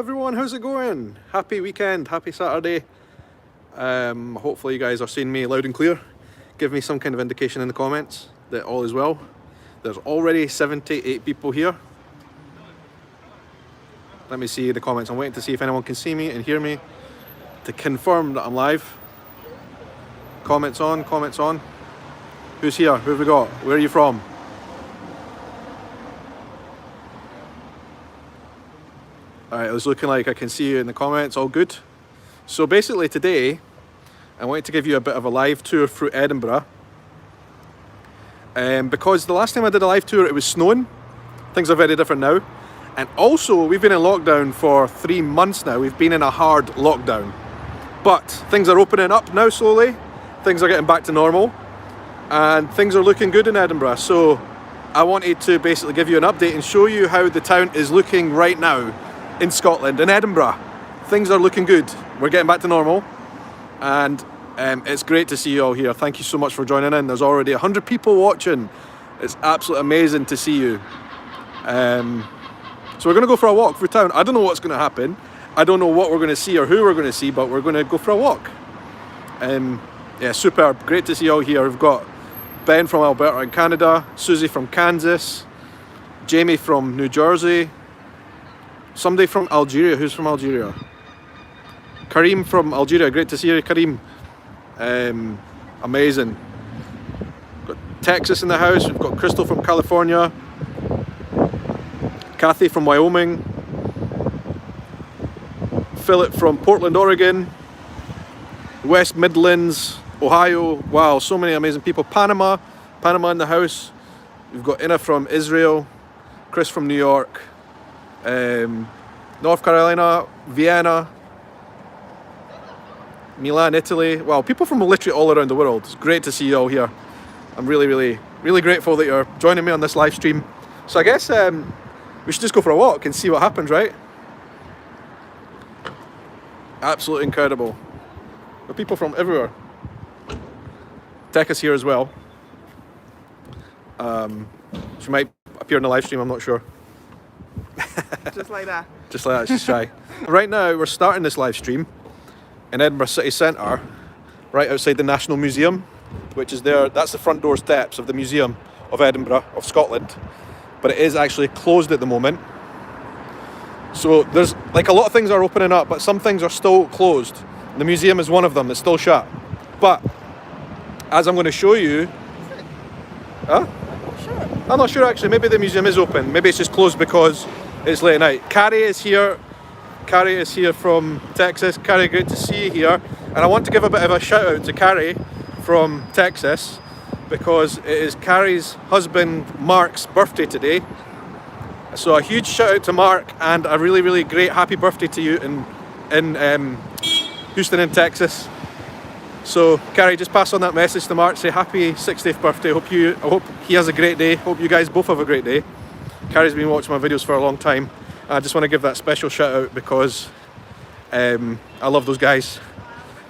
everyone, how's it going? Happy weekend, happy Saturday. Hopefully you guys are seeing me loud and clear. Give me some kind of indication in the comments that all is well. There's already 78 people here. Let me see the comments. I'm waiting to see if anyone can see me and hear me to confirm that I'm live. Comments on, comments on. Who's here? Who have we got? Where are you from? Alright, it's looking like I can see you in the comments, all good. So basically today, I wanted to give you a bit of a live tour through Edinburgh. Because the last time I did a live tour it was snowing. Things are very different now. And also, we've been in lockdown for 3 months now. We've been in a hard lockdown. But things are opening up now slowly. Things are getting back to normal. And things are looking good in Edinburgh. So I wanted to basically give you an update and show you how the town is looking right now in Scotland, in Edinburgh. Things are looking good. We're getting back to normal. And it's great to see you all here. Thank you so much for joining in. There's already 100 people watching. It's absolutely amazing to see you. So we're going to go for a walk through town. I don't know what's going to happen. I don't know what we're going to see or who we're going to see, but we're going to go for a walk. Yeah, superb. Great to see you all here. We've got Ben from Alberta in Canada, Susie from Kansas, Jamie from New Jersey, somebody from Algeria. Who's from Algeria? Kareem from Algeria. Great to see you, Kareem. Amazing. Got Texas in the house. We've got Crystal from California, Kathy from Wyoming, Philip from Portland, Oregon, West Midlands, Ohio. Wow, so many amazing people. Panama in the house. We've got Ina from Israel, Chris from New York, North Carolina, Vienna, Milan, Italy. Wow, people from literally all around the world. It's great to see you all here. I'm really grateful that you're joining me on this live stream. So I guess we should just go for a walk and see what happens, right? Absolutely incredible. There are people from everywhere. Tech is here as well. She might appear in the live stream, I'm not sure. Just like that. Just like that, she's shy. Right now, we're starting this live stream in Edinburgh City Centre, right outside the National Museum, which is there. That's the front door steps of the Museum of Edinburgh, of Scotland. But it is actually closed at the moment. So there's, like, a lot of things are opening up, but some things are still closed. The museum is one of them that's still shut. But as I'm going to show you, huh? I'm not sure actually. Maybe the museum is open. Maybe it's just closed because it's late at night. Carrie is here. Carrie is here from Texas. Carrie, great to see you here. And I want to give a bit of a shout out to Carrie from Texas because it is Carrie's husband Mark's birthday today. So a huge shout out to Mark and a really great happy birthday to you in Houston in Texas. So Carrie, just pass on that message to Mark, say happy 60th birthday. I hope he has a great day. Hope you guys both have a great day. Carrie's been watching my videos for a long time. I just want to give that special shout out because I love those guys.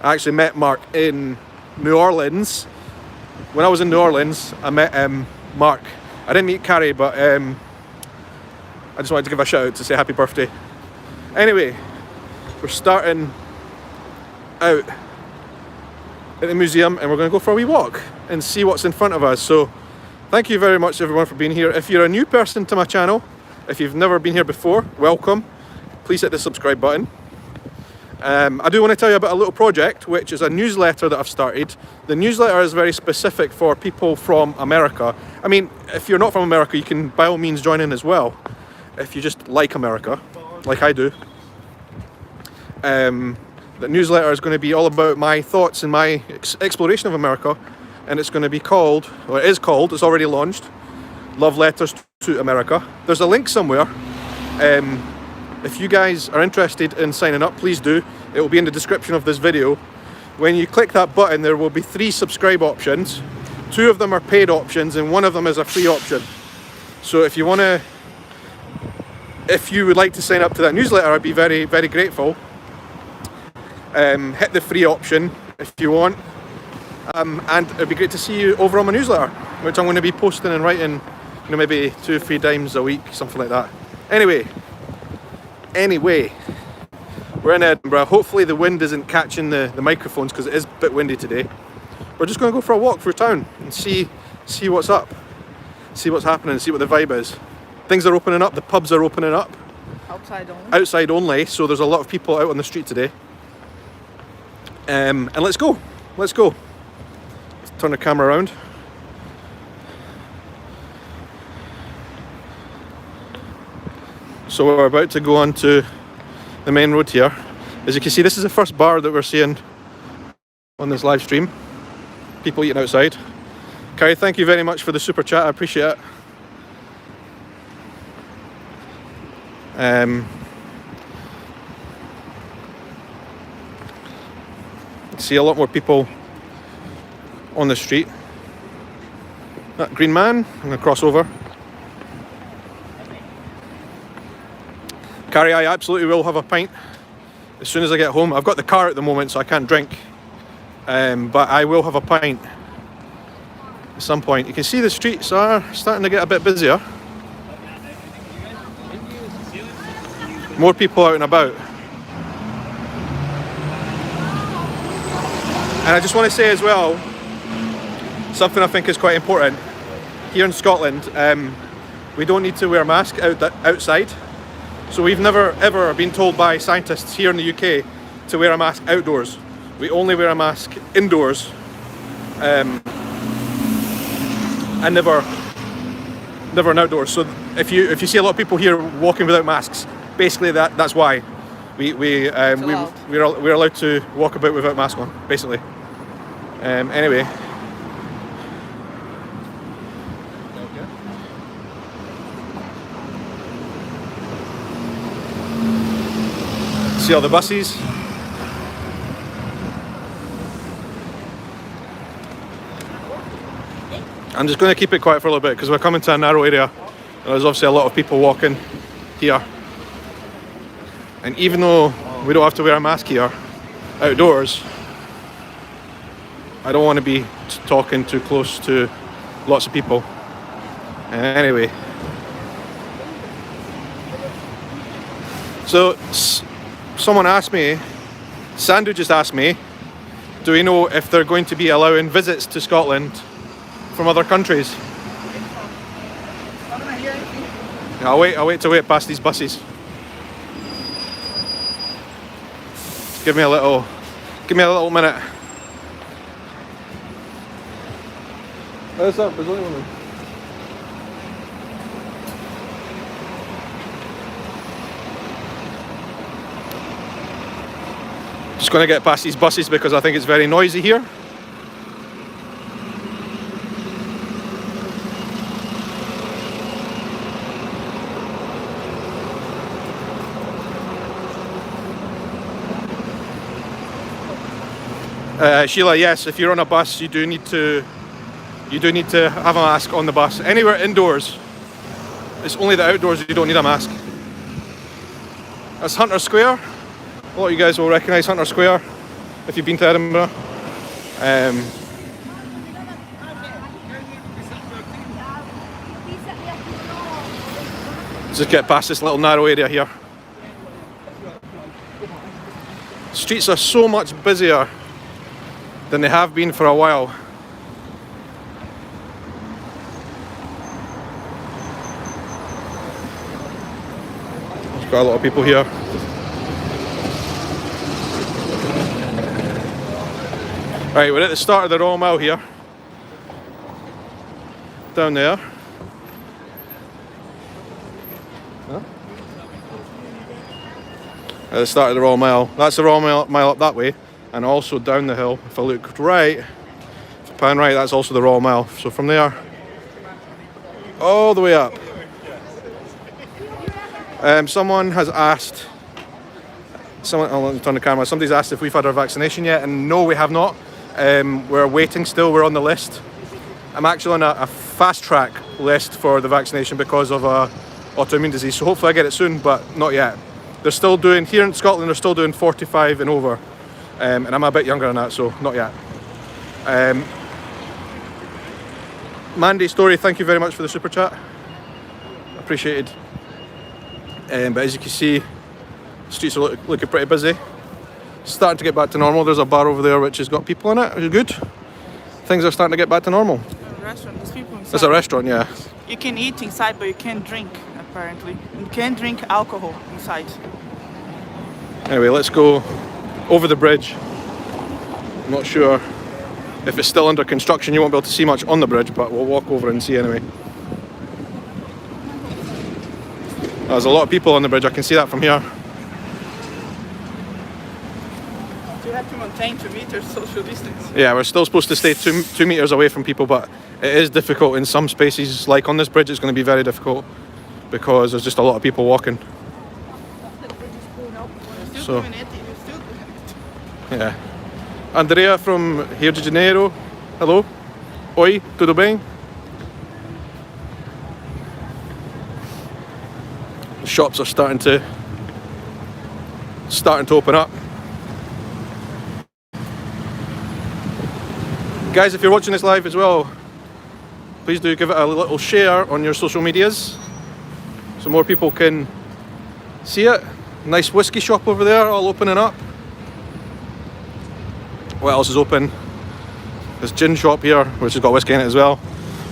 I actually met Mark in New Orleans. When I was in New Orleans, I met Mark. I didn't meet Carrie, but I just wanted to give a shout out to say happy birthday. Anyway, we're starting out at the museum and we're going to go for a wee walk and see what's in front of us. So thank you very much everyone for being here. If you're a new person to my channel, if you've never been here before, welcome. Please hit the subscribe button. I do want to tell you about a little project, which is a newsletter that I've started. The newsletter is very specific for people from America. I mean, if you're not from America, you can by all means join in as well, if you just like America, like I do. The newsletter is going to be all about my thoughts and my exploration of America, and it's going to be called, or it is called, it's already launched, Love Letters to America. There's a link somewhere. If you guys are interested in signing up, please do. It will be in the description of this video. When you click that button, there will be 3 subscribe options. 2 of them are paid options and 1 of them is a free option. So if you would like to sign up to that newsletter, I'd be very grateful. Hit the free option if you want, and it'd be great to see you over on my newsletter, which I'm going to be posting and writing, maybe 2 or 3 times a week, something like that. Anyway, Anyway, we're in Edinburgh. Hopefully the wind isn't catching the microphones because it is a bit windy today. We're just going to go for a walk through town and see what's up, see what's happening, see what the vibe is. Things are opening up, the pubs are opening up. Outside only. Outside only, so there's a lot of people out on the street today. And let's go. Let's turn the camera around. So we're about to go onto the main road here. As you can see, this is the first bar that we're seeing on this live stream. People eating outside. Carrie, thank you very much for the super chat, I appreciate it. See a lot more people on the street. That green man, I'm going to cross over. Carrie, I absolutely will have a pint as soon as I get home. I've got the car at the moment, so I can't drink. But I will have a pint at some point. You can see the streets are starting to get a bit busier. More people out and about. And I just want to say as well, something I think is quite important. Here in Scotland, we don't need to wear a mask outside. So we've never ever been told by scientists here in the UK to wear a mask outdoors. We only wear a mask indoors, and never outdoors. So if you see a lot of people here walking without masks, basically that's why we're allowed to walk about without mask on, basically. Anyway. See all the buses. I'm just going to keep it quiet for a little bit because we're coming to a narrow area and there's obviously a lot of people walking here. And even though we don't have to wear a mask here outdoors, I don't want to be talking too close to lots of people. Anyway, so someone asked me, Sandu just asked me, do we know if they're going to be allowing visits to Scotland from other countries? Yeah, I'll wait till we get past these buses. Give me a little minute. What's up? There's only one. Just going to get past these buses because I think it's very noisy here. Sheila, yes, if you're on a bus, you do need to have a mask on the bus. Anywhere indoors, it's only the outdoors you don't need a mask. That's Hunter Square. A lot of you guys will recognise Hunter Square if you've been to Edinburgh. Just get past this little narrow area here. Streets are so much busier than they have been for a while. There's got a lot of people here. Right, we're at the start of the Royal Mile here. Down there. Huh? At the start of the Royal Mile. That's the Royal Mile up that way. And also down the hill, if I look right, if I pan right, that's also the Royal Mile. So from there, all the way up. Someone has asked, I'll turn the camera, somebody's asked if we've had our vaccination yet, and no, we have not. We're waiting still, we're on the list. I'm actually on a fast track list for the vaccination because of autoimmune disease, so hopefully I get it soon, but not yet. They're still doing, here in Scotland, they're still doing 45 and over. And I'm a bit younger than that, so not yet. Mandy Story, thank you very much for the super chat. Appreciated. But as you can see, Streets are looking pretty busy. Starting to get back to normal. There's a bar over there which has got people in it, which is good. Things are starting to get back to normal. A restaurant, there's people inside. There's a restaurant, yeah. You can eat inside, but you can't drink, apparently. You can't drink alcohol inside. Anyway, let's go over the bridge. I'm not sure if it's still under construction. You won't be able to see much on the bridge, but we'll walk over and see anyway. There's a lot of people on the bridge, I can see that from here. You have to maintain 2 meters social distance. Yeah, we're still supposed to stay two meters away from people, but it is difficult in some spaces. Like on this bridge, it's going to be very difficult because there's just a lot of people walking. You're still So, doing it, you're still doing it. yeah. Andrea from Rio de Janeiro. Hello. Oi, tudo bem? The shops are starting to open up. Guys, if you're watching this live as well, please do give it a little share on your social medias so more people can see it. Nice whiskey shop over there, all opening up. What else is open? This gin shop here, which has got whiskey in it as well,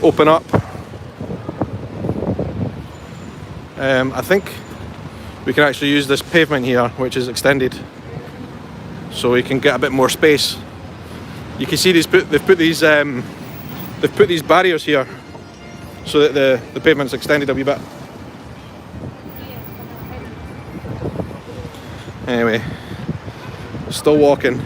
open up. I think we can actually use this pavement here, which is extended, so we can get a bit more space. You can see they've put these barriers here so that the pavement's extended a wee bit. Anyway, still walking.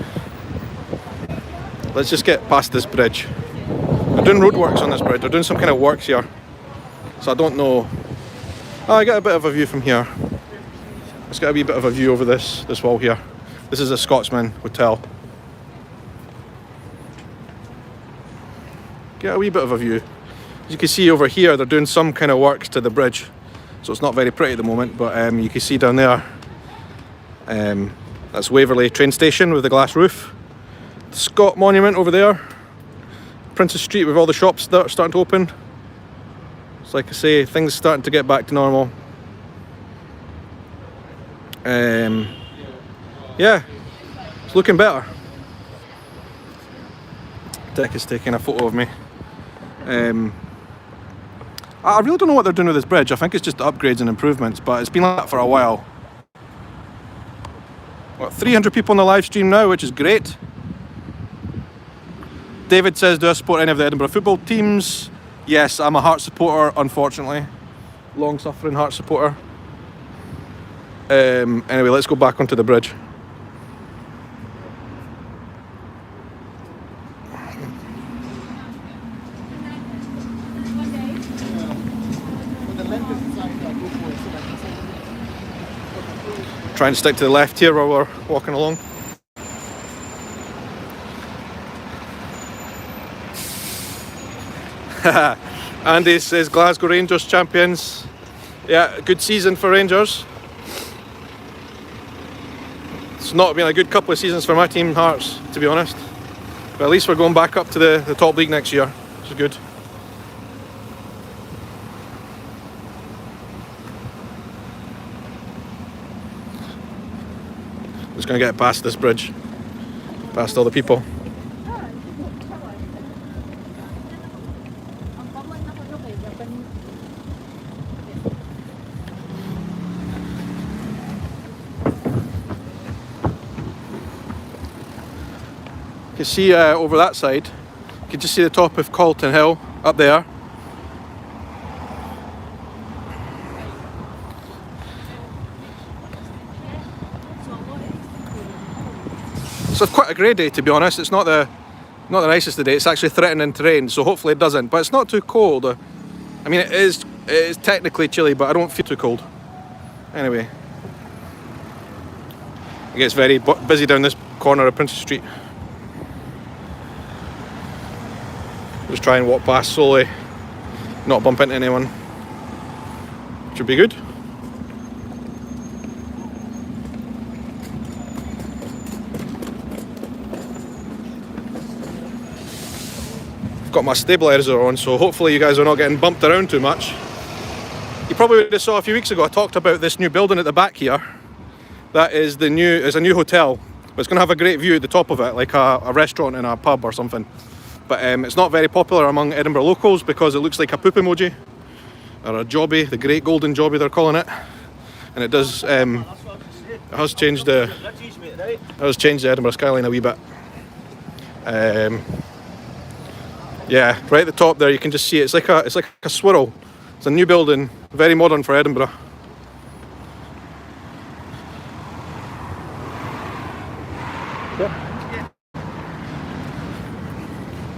Let's just get past this bridge. They're doing roadworks on this bridge. They're doing some kind of works here, so I don't know. Oh, I get a bit of a view from here. Let's get a wee bit of a view over this wall here. This is a Scotsman hotel. Get a wee bit of a view. As you can see over here, they're doing some kind of works to the bridge, so it's not very pretty at the moment, but you can see down there, that's Waverley train station with the glass roof. The Scott Monument over there. Princess Street with all the shops that are starting to open. So like I say, things starting to get back to normal. Yeah, it's looking better. Dick is taking a photo of me. I really don't know what they're doing with this bridge. I think it's just upgrades and improvements, but it's been like that for a while. What, 300 people on the live stream now, which is great. David says, do I support any of the Edinburgh football teams? Yes, I'm a Hearts supporter, unfortunately. Long-suffering Hearts supporter. Anyway, let's go back onto the bridge. Trying to stick to the left here while we're walking along. Andy says Glasgow Rangers champions. Yeah, good season for Rangers. It's not been a good couple of seasons for my team, Hearts, to be honest. But at least we're going back up to the top league next year, which is good. Just going to get past this bridge, past all the people. You can see over that side, you can just see the top of Calton Hill up there. So it's quite a grey day, to be honest. It's not the nicest of the day. It's actually threatening to rain, so hopefully it doesn't. But it's not too cold. I mean, it is technically chilly, but I don't feel too cold. Anyway, it gets very busy down this corner of Princess Street. Just try and walk past slowly, not bump into anyone. Should be good. Got my stabilizer on, so hopefully you guys are not getting bumped around too much. You probably would have saw a few weeks ago I talked about this new building at the back here. that is the new, it's a new hotel, but it's going to have a great view at the top of it, like a restaurant and a pub or something. But it's not very popular among Edinburgh locals because it looks like a poop emoji, or a jobby, the great golden jobby they're calling it. And it does, it has changed the Edinburgh skyline a wee bit. Yeah, right at the top there you can just see it. It's like a swirl. It's a new building, very modern for Edinburgh.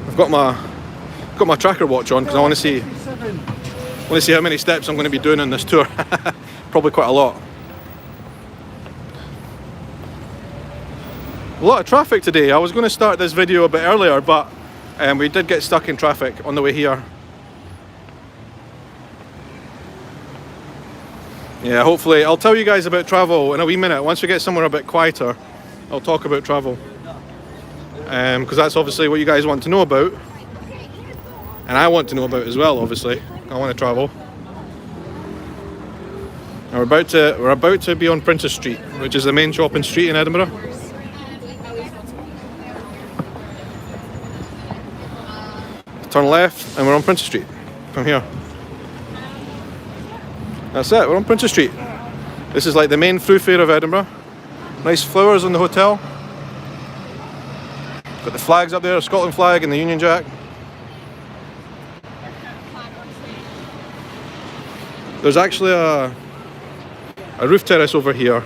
I've got my tracker watch on because I want to see how many steps I'm going to be doing on this tour. Probably quite a lot. A lot of traffic today. I was going to start this video a bit earlier, but we did get stuck in traffic on the way here. Yeah, hopefully I'll tell you guys about travel in a wee minute. Once we get somewhere a bit quieter, I'll talk about travel. Because that's obviously what you guys want to know about. And I want to know about as well, obviously. I want to travel. And we're about to be on Princess Street, which is the main shopping street in Edinburgh. Turn left and we're on Princess Street from here. That's it, we're on Princess Street. This is like the main thoroughfare of Edinburgh. Nice flowers on the hotel. Got the flags up there, a Scotland flag and the Union Jack. There's actually a roof terrace over here,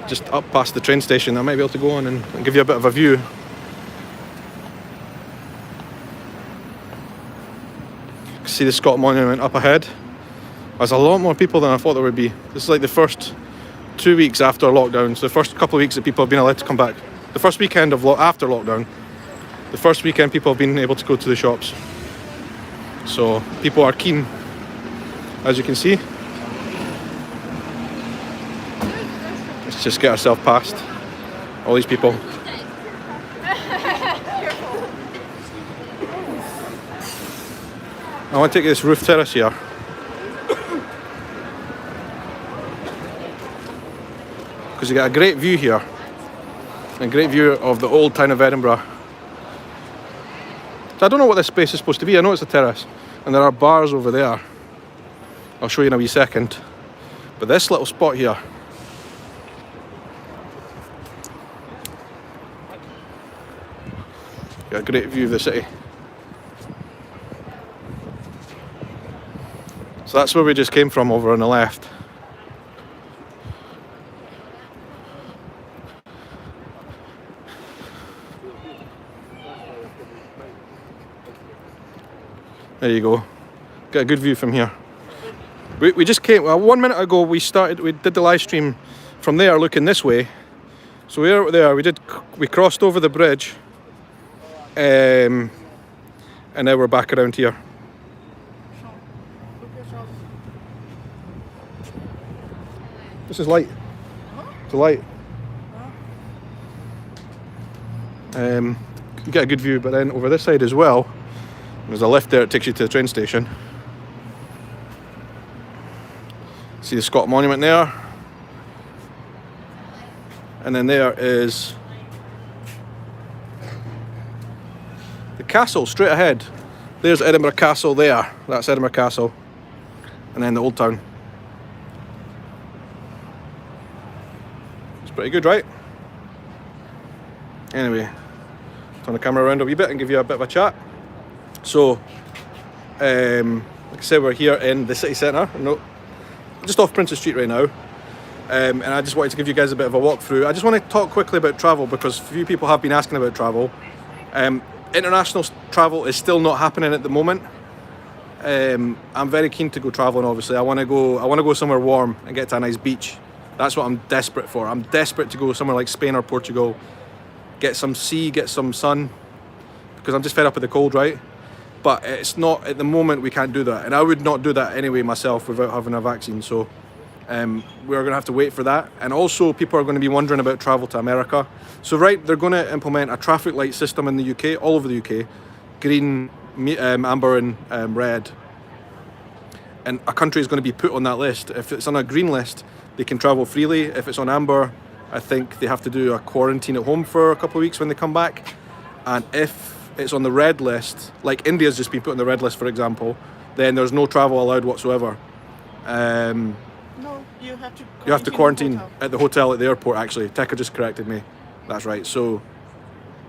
just up past the train station. I might be able to go on and give you a bit of a view. See the Scott Monument up ahead. There's a lot more people than I thought there would be. This is like the first 2 weeks after lockdown, so the first couple of weeks that people have been allowed to come back. The first weekend of after lockdown. The first weekend people have been able to go to the shops. So people are keen, as you can see. Let's just get ourselves past all these people. I want to take this roof terrace here. Because you get a great view here. A great view of the old town of Edinburgh. So I don't know what this space is supposed to be. I know it's a terrace. And there are bars over there. I'll show you in a wee second. But this little spot here. Got a great view of the city. So that's where we just came from, over on the left. There you go. Get a good view from here. We just came, well, 1 minute ago we did the live stream from there looking this way. So we were there, we crossed over the bridge. And now we're back around here. This is light. It's a light. You get a good view, but then over this side as well, there's a lift there that takes you to the train station. See the Scott Monument there. And then there is the castle straight ahead. There's Edinburgh Castle there. That's Edinburgh Castle. And then the old town. It's pretty good, right? Anyway, turn the camera around a wee bit and give you a bit of a chat. So, like I said, we're here in the city centre, just off Princess Street right now. And I just wanted to give you guys a bit of a walkthrough. I just want to talk quickly about travel because a few people have been asking about travel. International travel is still not happening at the moment. I'm very keen to go travelling. Obviously, I want to go somewhere warm and get to a nice beach. That's what I'm desperate for. I'm desperate to go somewhere like Spain or Portugal, get some sea, get some sun, because I'm just fed up with the cold, right? But it's not, at the moment we can't do that, and I would not do that anyway myself without having a vaccine. So we're going to have to wait for that. And also people are going to be wondering about travel to America. So they're going to implement a traffic light system in the UK, all over the UK, green, amber and red. And a country is going to be put on that list. If it's on a green list, they can travel freely. If it's on amber, I think they have to do a quarantine at home for a couple of weeks when they come back. And if it's on the red list, like India's just been put on the red list, for example, then there's no travel allowed whatsoever. No, you have to quarantine at the hotel at the airport, actually. Tekka just corrected me. That's right. So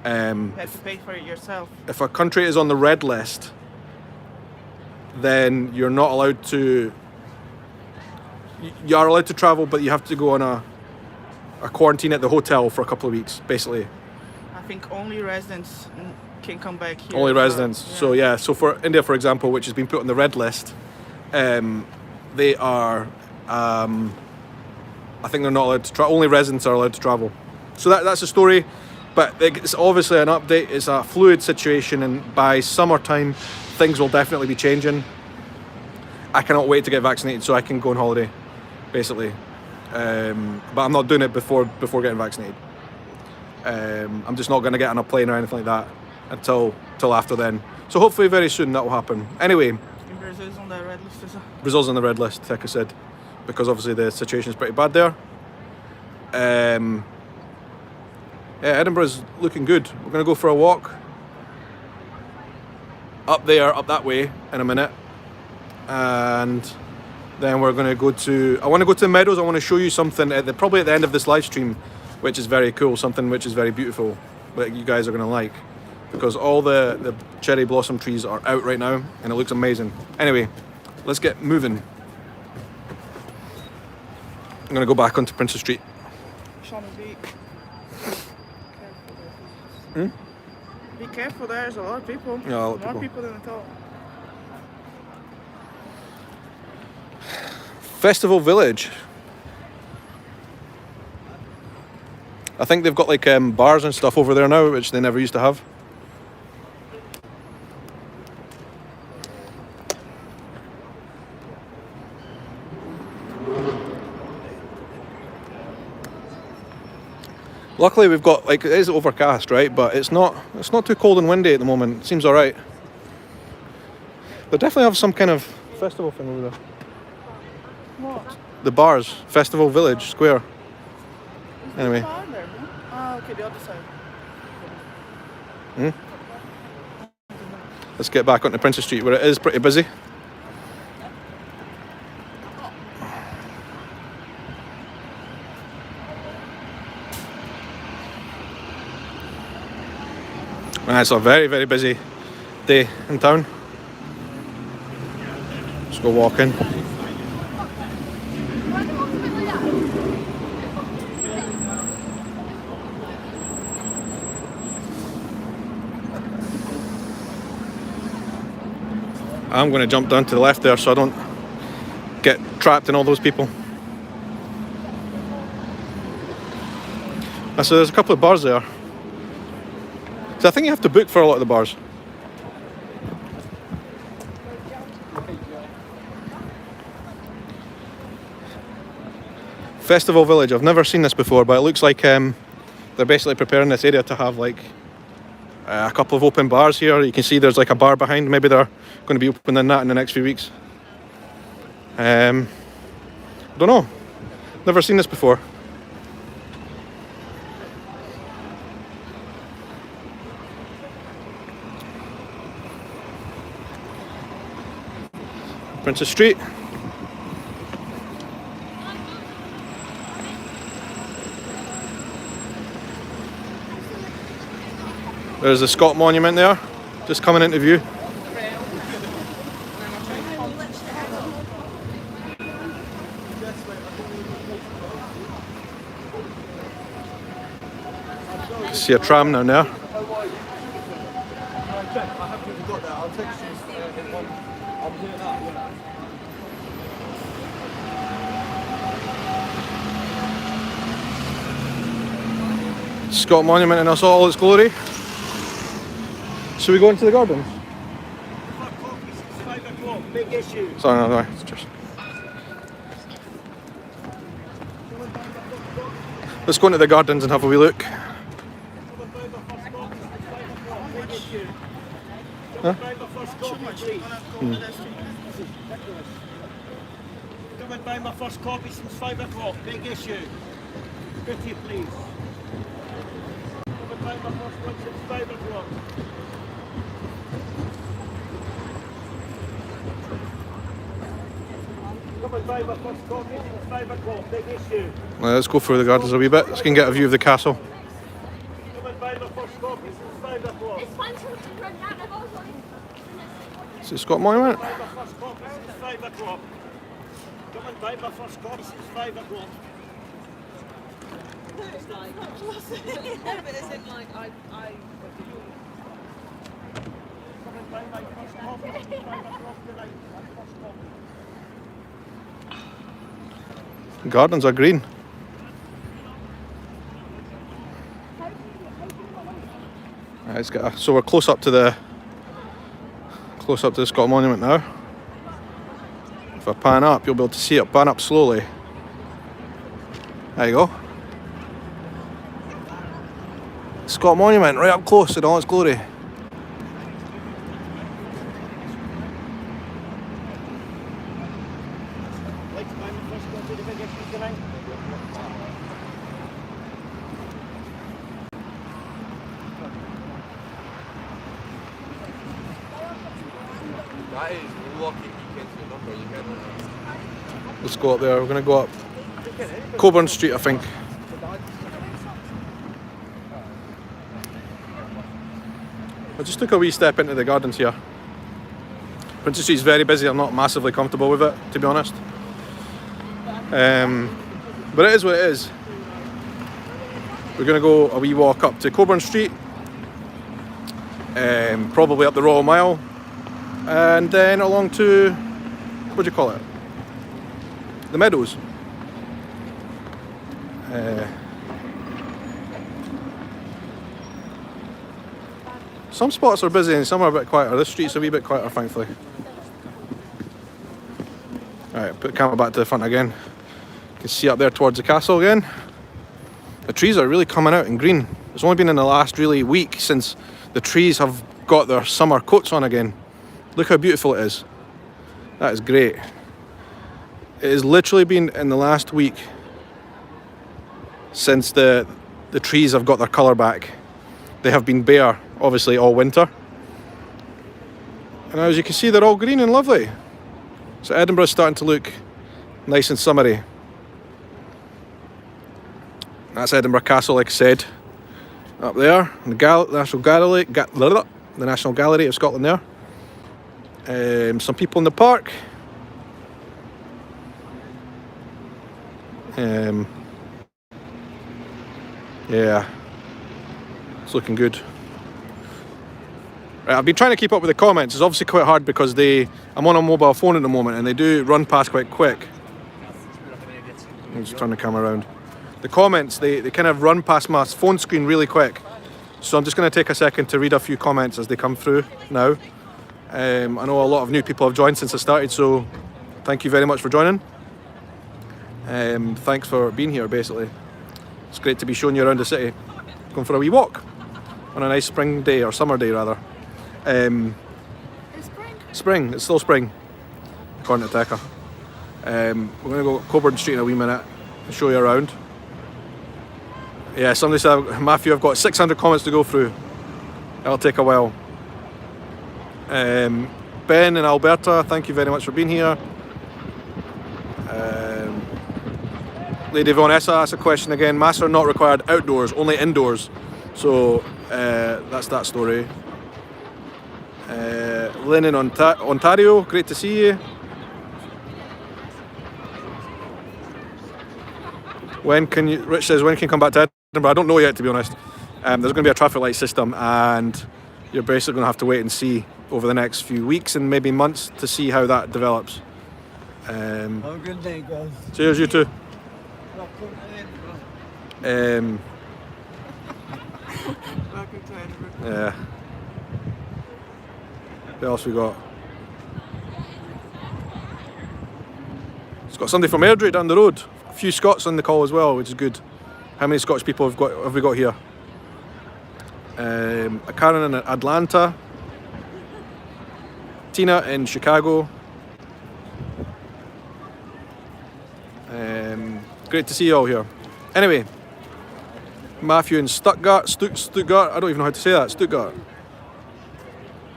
you have to pay for it yourself. if a country is on the red list, then you're not allowed to... You are allowed to travel, but you have to go on a quarantine at the hotel for a couple of weeks, basically. I think only residents can come back here. Only residents. Yeah. So yeah, so for India, for example, which has been put on the red list, they are... I think they're not allowed to travel. Only residents are allowed to travel. So that's the story. But it's obviously an update. It's a fluid situation, and by summertime, things will definitely be changing. I cannot wait to get vaccinated so I can go on holiday, basically. But I'm not doing it before getting vaccinated. I'm just not going to get on a plane or anything like that until after then. So hopefully very soon that will happen. Anyway. And Brazil's on the red list as well. Brazil's on the red list, like I said, because obviously the situation is pretty bad there. Yeah, Edinburgh's looking good. We're going to go for a walk up there, up that way in a minute. And then we're going to go to... I want to go to Meadows. I want to show you something probably at the end of this live stream, which is very cool, something which is very beautiful, that you guys are going to like. Because all the cherry blossom trees are out right now, and it looks amazing. Anyway, let's get moving. I'm going to go back onto Princess Street. Be careful, there's a lot of people. Yeah, a lot of More people. people than I thought. Festival Village. I think they've got like bars and stuff over there now, which they never used to have. Luckily we've got, like, it is overcast, right? But it's not too cold and windy at the moment. It seems alright. They definitely have some kind of festival thing over there. What? The bars, Festival Village Square. Anyway. Oh, okay, the other side. Let's get back onto Princess Street, where it is pretty busy. It's a very, very busy day in town. Let's go walking. I'm going to jump down to the left there so I don't get trapped in all those people. So there's a couple of bars there. So I think you have to book for a lot of the bars. Festival Village, I've never seen this before, but it looks like they're basically preparing this area to have like a couple of open bars here. You can see there's like a bar behind. Maybe they're going to be opening that in the next few weeks. Don't know. Never seen this before. Princess Street. There's the Scott Monument there, just coming into view. See a tram down there. Scott Monument in all its glory. Should we go into the gardens? Big issue. Sorry, no, it's just... Let's go into the gardens and have a wee look. Huh? Haven't buying my first copy since 5 o'clock. Big issue. Pretty please. Haven't buying my first one since 5 o'clock. Come and buy my first copy since 5 o'clock. Big issue. Well, let's go through the gardens a wee bit. Let's get a view of the castle. Come and buy my first copy since 5 o'clock. Is it Scott Monument? Buy my first copy since 5 o'clock. Come and buy my first copy since 5 o'clock. It's like, no, but it's in like, I Come and buy my first copy since 5 o'clock tonight. My first copy. Gardens are green. Right, let's get so we're close up to the Scott Monument now. If I pan up, you'll be able to see it. Pan up slowly. There you go. Scott Monument, right up close in all its glory. Like to buy my first copy of the big issue tonight. That is lucky he gets the number. You get Let's go up there. We're going to go up Coburn Street, I think. I just took a wee step into the gardens here. Princess Street's very busy. I'm not massively comfortable with it, to be honest. But it is what it is. We're going to go a wee walk up to Coburn Street, probably up the Royal Mile, and then along to, what do you call it? The Meadows. Some spots are busy and some are a bit quieter. This street's a wee bit quieter, thankfully. Alright, put the camera back to the front again. You can see up there towards the castle again. The trees are really coming out in green. It's only been in the last really week since the trees have got their summer coats on again. Look how beautiful it is. That is great. It has literally been in the last week since the trees have got their colour back. They have been bare, obviously, all winter. And as you can see, they're all green and lovely. So Edinburgh's starting to look nice and summery. That's Edinburgh Castle, like I said, up there. And the National Gallery of Scotland there. Some people in the park. Yeah, it's looking good. Right, I've been trying to keep up with the comments. It's obviously quite hard because I'm on a mobile phone at the moment and they do run past quite quick. I'm just turning the camera around. The comments, they kind of run past my phone screen really quick. So I'm just going to take a second to read a few comments as they come through now. I know a lot of new people have joined since I started, so thank you very much for joining. Thanks for being here, basically. It's great to be showing you around the city. Going for a wee walk on a nice spring day, or summer day rather. It's spring. Spring, it's still spring, according to Tekka. We're going to go Coburn Street in a wee minute and show you around. Yeah, somebody said, Matthew, I've got 600 comments to go through. That'll take a while. Ben in Alberta, thank you very much for being here. Lady Vanessa asked a question again. Masks are not required outdoors, only indoors. So that's that story. Lynn in Ontario, great to see you. Rich says, when can you come back to Edinburgh? I don't know yet, to be honest. There's going to be a traffic light system and you're basically going to have to wait and see over the next few weeks and maybe months to see how that develops. Have a good day, guys. Cheers, you too. Welcome to Edinburgh. Yeah. What else we got? It's got somebody from Airdrie down the road. A few Scots on the call as well, which is good. How many Scottish people have we got here? A Karen in Atlanta. Tina in Chicago. great to see you all here. Anyway, Matthew in Stuttgart, Stuttgart, I don't even know how to say that, Stuttgart.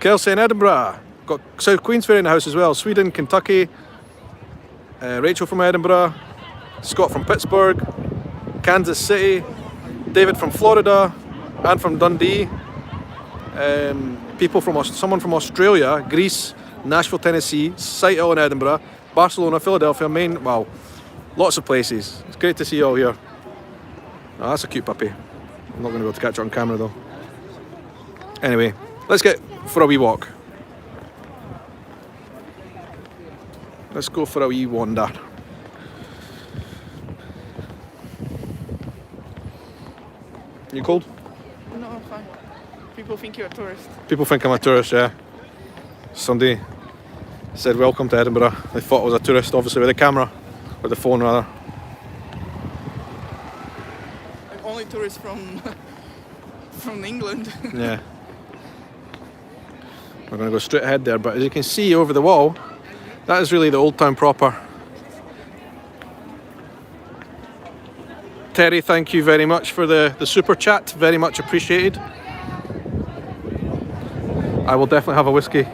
Kelsey in Edinburgh, got South Queensferry in the house as well, Sweden, Kentucky, Rachel from Edinburgh, Scott from Pittsburgh, Kansas City, David from Florida, Anne from Dundee, people from someone from Australia, Greece, Nashville, Tennessee, Sighthill in Edinburgh, Barcelona, Philadelphia, Maine, wow, lots of places. It's great to see you all here. Oh, that's a cute puppy. I'm not going to be able to catch her on camera though. Anyway, let's get for a wee walk. Let's go for a wee wander. You cold? No, I'm fine. People think you're a tourist. People think I'm a tourist, yeah. Somebody said welcome to Edinburgh. They thought I was a tourist, obviously, with the camera, or the phone rather. I'm only tourist from England. Yeah. We're going to go straight ahead there, but as you can see over the wall, that is really the Old Town proper. Terry, thank you very much for the super chat, very much appreciated. I will definitely have a whiskey.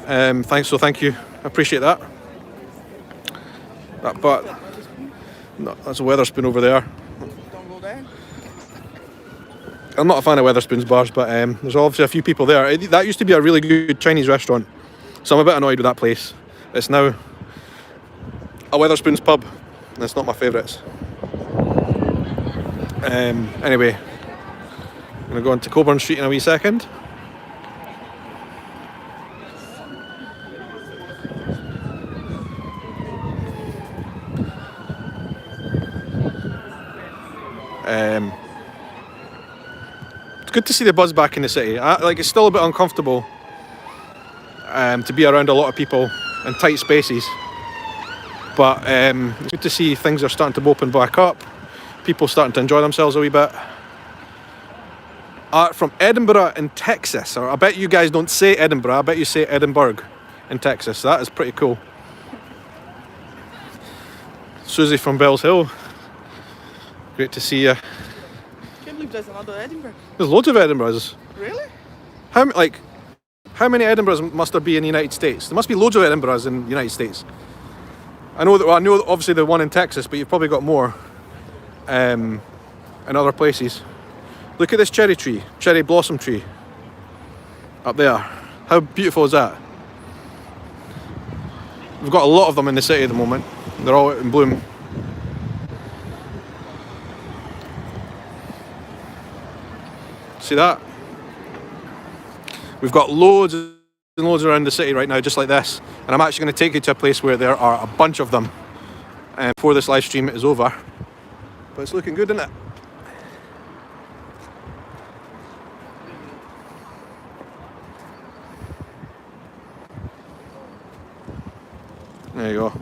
Thank you, appreciate that. But no, that's a Wetherspoon over there. Don't go there. I'm not a fan of Wetherspoon's bars, but there's obviously a few people there. That used to be a really good Chinese restaurant, so I'm a bit annoyed with that place. It's now a Wetherspoon's pub, and it's not my favourites. Anyway, I'm going to go into Coburn Street in a wee second. It's good to see the buzz back in the city. It's still a bit uncomfortable to be around a lot of people in tight spaces, but it's good to see things are starting to open back up. People starting to enjoy themselves a wee bit. From Edinburgh in Texas, or I bet you guys don't say Edinburgh, I bet you say Edinburgh in Texas. That is pretty cool. Susie from Bells Hill, great to see you. I can't believe there's another Edinburgh. There's loads of Edinburghs. Really? How many Edinburghs must there be in the United States? There must be loads of Edinburghs in the United States. I know obviously the one in Texas, but you've probably got more in other places. Look at this cherry tree, cherry blossom tree up there. How beautiful is that? We've got a lot of them in the city at the moment. They're all out in bloom. See that? We've got loads and loads around the city right now, just like this. And I'm actually going to take you to a place where there are a bunch of them before this live stream is over. But it's looking good, isn't it? There you go.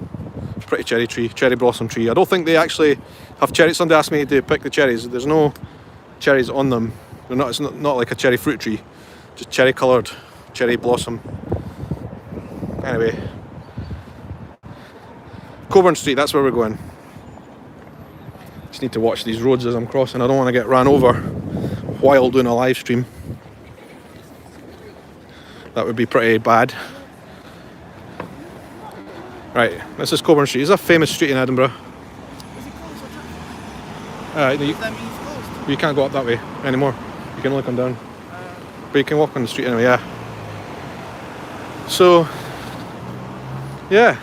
Pretty cherry tree, cherry blossom tree. I don't think they actually have cherries. Somebody asked me to pick the cherries. There's no cherries on them. They're not. It's not like a cherry fruit tree. Just cherry coloured, cherry blossom. Anyway, Coburn Street. That's where we're going. Just need to watch these roads as I'm crossing. I don't want to get ran over while doing a live stream. That would be pretty bad. Right, this is Coburn Street. It's a famous street in Edinburgh. Is it closed? You, Does that mean it's closed? you can't go up that way anymore. You can only come down. But you can walk on the street anyway, yeah. So, yeah.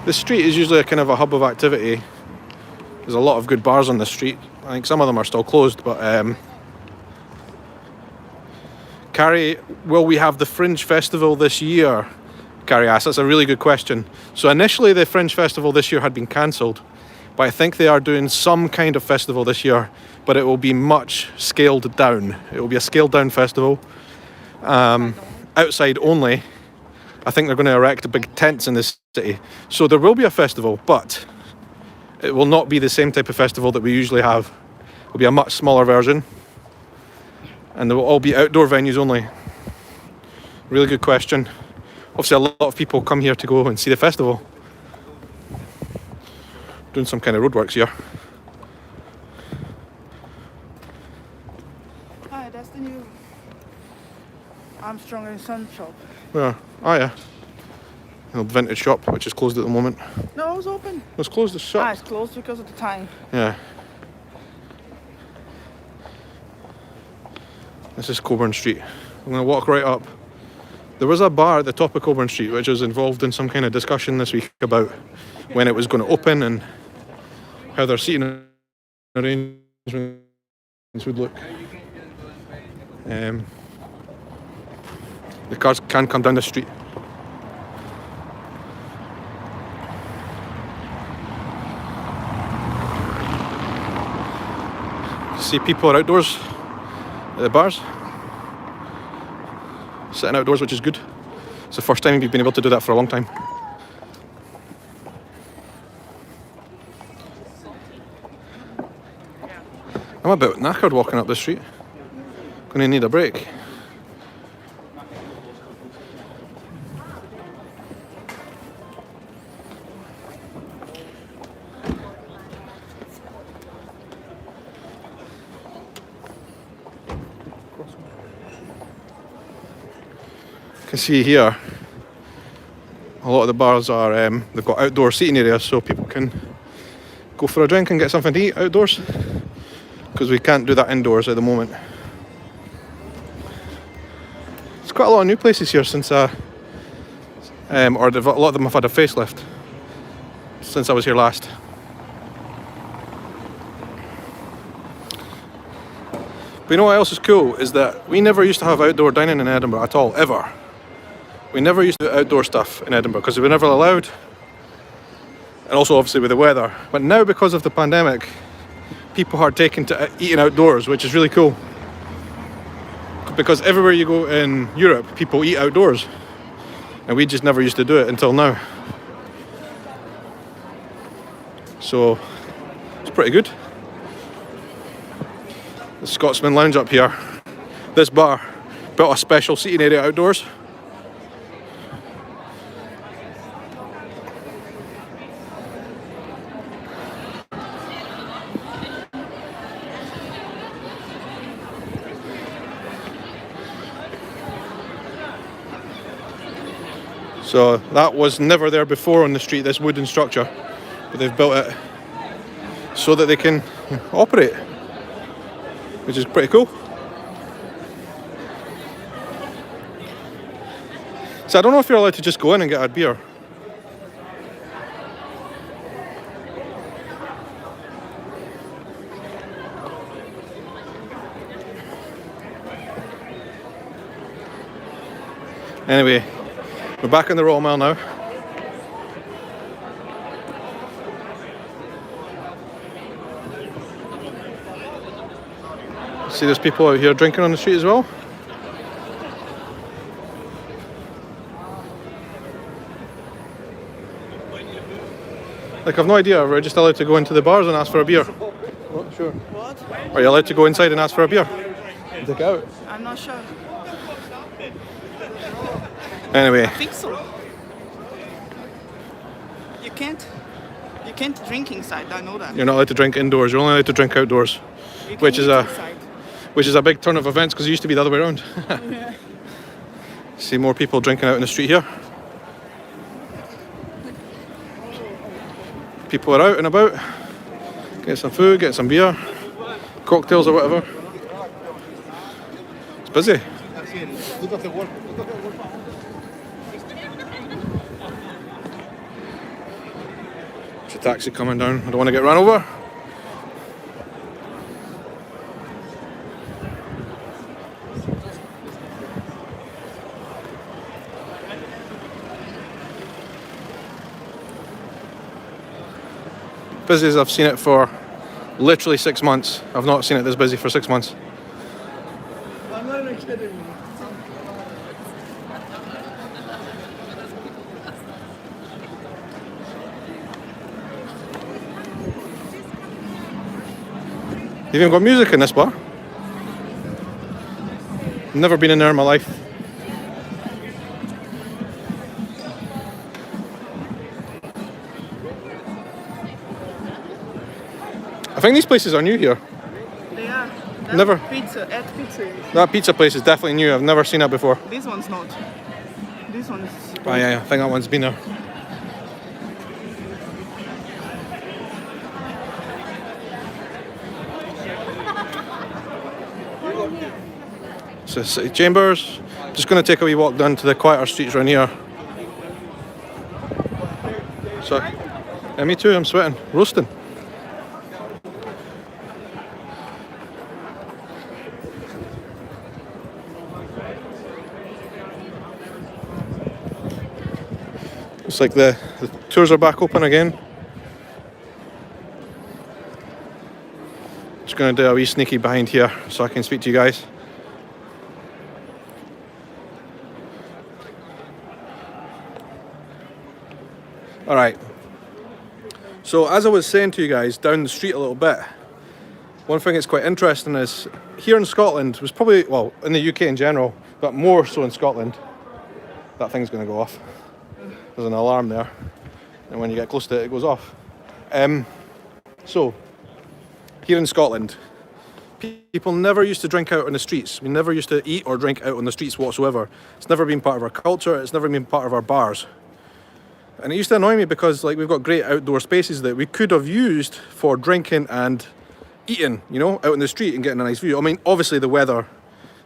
The street is usually a kind of a hub of activity. There's a lot of good bars on the street. I think some of them are still closed, but Carrie, will we have the Fringe Festival this year? Carrie asked. That's a really good question. So initially the Fringe Festival this year had been cancelled, but I think they are doing some kind of festival this year, but it will be much scaled down. It will be a scaled down festival, outside only. I think they're going to erect big tents in this city. So there will be a festival, but it will not be the same type of festival that we usually have. It will be a much smaller version, and they will all be outdoor venues only. Really good question. Obviously a lot of people come here to go and see the festival. doing some kind of roadworks here. Hi, that's the new Armstrong and Son shop. Where? Oh yeah. An old vintage shop, which is closed at the moment. No, it was open. It was closed, the shop. Ah, it's closed because of the time. Yeah. This is Coburn Street. I'm going to walk right up. There was a bar at the top of Coburn Street which was involved in some kind of discussion this week about when it was going to open and how their seating arrangements would look. The cars can come down the street. You see people are outdoors at the bars, sitting outdoors, which is good. It's the first time we've been able to do that for a long time. I'm a bit knackered walking up the street. Gonna need a break. You can see here a lot of the bars are they've got outdoor seating areas so people can go for a drink and get something to eat outdoors, because we can't do that indoors at the moment. There's quite a lot of new places here since a lot of them have had a facelift since I was here last. But you know what else is cool is that we never used to have outdoor dining in Edinburgh at all, ever. We never used to do outdoor stuff in Edinburgh because we were never allowed, and also obviously with the weather. But now, because of the pandemic, people are taking to eating outdoors, which is really cool. Because everywhere you go in Europe, people eat outdoors, and we just never used to do it until now. So it's pretty good. The Scotsman Lounge up here. This bar built a special seating area outdoors. So that was never there before on the street, this wooden structure, but they've built it so that they can operate, which is pretty cool. So I don't know if you're allowed to just go in and get a beer. Anyway, we're back in the Royal Mile now. See, there's people out here drinking on the street as well. Like, I've no idea, we're just allowed to go into the bars and ask for a beer. Not sure. What? Are you allowed to go inside and ask for a beer? Take it out. I'm not sure. Anyway. I think so. You can't drink inside, I know that. You're not allowed to drink indoors, you're only allowed to drink outdoors. You can Which is eat a inside. which is a big turn of events because it used to be the other way around. Yeah. See more people drinking out in the street here. People are out and about, getting some food, getting some beer, cocktails or whatever. It's busy. There's a taxi coming down, I don't want to get run over. Busy as I've seen it for literally 6 months. I've not seen it this busy for 6 months. I'm not even kidding. You've even got music in this bar. Never been in there in my life. think these places are new here. They are. That Never. Pizza, at pizza. That pizza place is definitely new. I've never seen that before. This one's not. This one's. Oh yeah, I think that one's been there. So City Chambers. Just going to take a wee walk down to the quieter streets around here. So, yeah, me too, I'm sweating, roasting. Looks like the tours are back open again. Just going to do a wee sneaky behind here so I can speak to you guys. Alright, so as I was saying to you guys down the street a little bit, one thing that's quite interesting is here in Scotland was probably, well, in the UK in general, but more so in Scotland. That thing's going to go off. There's an alarm there, and when you get close to it, it goes off. So, here in Scotland, people never used to drink out on the streets. We never used to eat or drink out on the streets whatsoever. It's never been part of our culture, it's never been part of our bars. And it used to annoy me because like we've got great outdoor spaces that we could have used for drinking and eating, you know, out in the street and getting a nice view. I mean, obviously the weather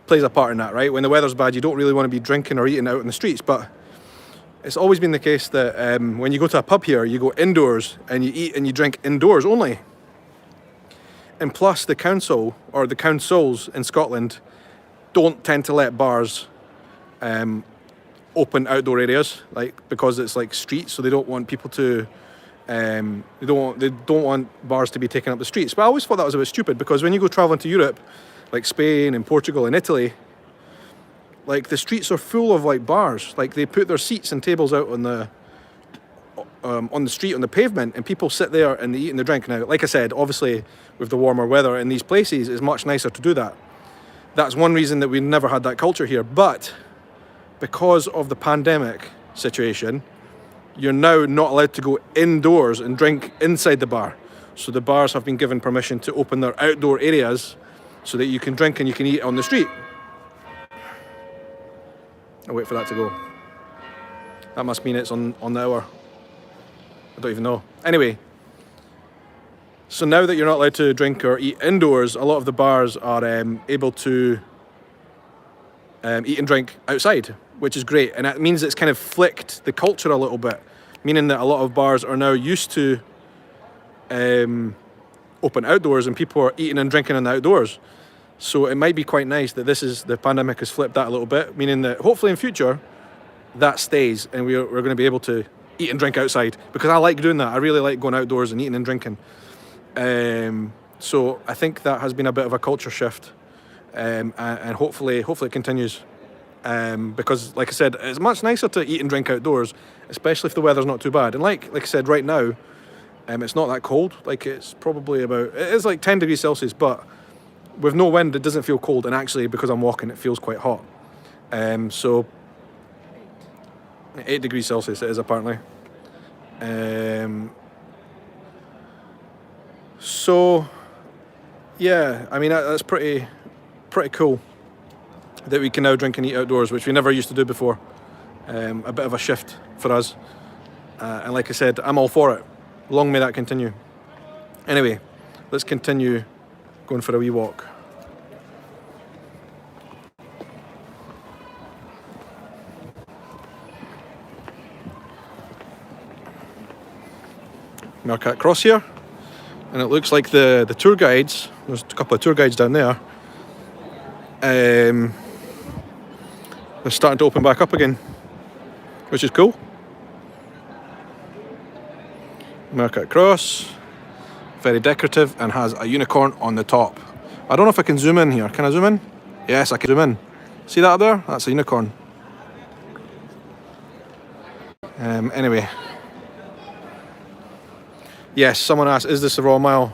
plays a part in that, right? When the weather's bad, you don't really want to be drinking or eating out in the streets, but it's always been the case that when you go to a pub here, you go indoors and you eat and you drink indoors only. And plus the council, or the councils in Scotland, don't tend to let bars open outdoor areas, like because it's like streets, so they don't want people to they don't want bars to be taking up the streets. But I always thought that was a bit stupid, because when you go traveling to Europe, like Spain and Portugal and Italy, like the streets are full of like bars. Like they put their seats and tables out on the street, on the pavement, and people sit there and they eat and they drink. Now, like I said, obviously with the warmer weather in these places, it's much nicer to do that. That's one reason that we never had that culture here. But because of the pandemic situation, you're now not allowed to go indoors and drink inside the bar. So the bars have been given permission to open their outdoor areas so that you can drink and you can eat on the street. I'll wait for that to go. That must mean it's on the hour. I don't even know. Anyway, so now that you're not allowed to drink or eat indoors, a lot of the bars are able to eat and drink outside, which is great. And that means it's kind of flicked the culture a little bit, meaning that a lot of bars are now used to open outdoors and people are eating and drinking in the outdoors. So it might be quite nice that the pandemic has flipped that a little bit, meaning that hopefully in future that stays and we're going to be able to eat and drink outside, because I like doing that. I really like going outdoors and eating and drinking. So I think that has been a bit of a culture shift, and hopefully it continues. Because like I said, it's much nicer to eat and drink outdoors, especially if the weather's not too bad. And like I said, right now, it's not that cold. Like it's probably it is like 10 degrees Celsius, but with no wind, it doesn't feel cold. And actually, because I'm walking, it feels quite hot. So 8 degrees Celsius it is apparently. So yeah, I mean that's pretty cool that we can now drink and eat outdoors, which we never used to do before. A bit of a shift for us, and like I said, I'm all for it. Long may that continue. Anyway, let's continue going for a wee walk. Market Cross here, and it looks like the tour guides, there's a couple of tour guides down there, they're starting to open back up again, which is cool. Market Cross, very decorative and has a unicorn on the top. I don't know if I can zoom in here. Can I zoom in? Yes, I can zoom in. See that up there? That's a unicorn. Anyway. Yes, someone asked, is this the Royal Mile?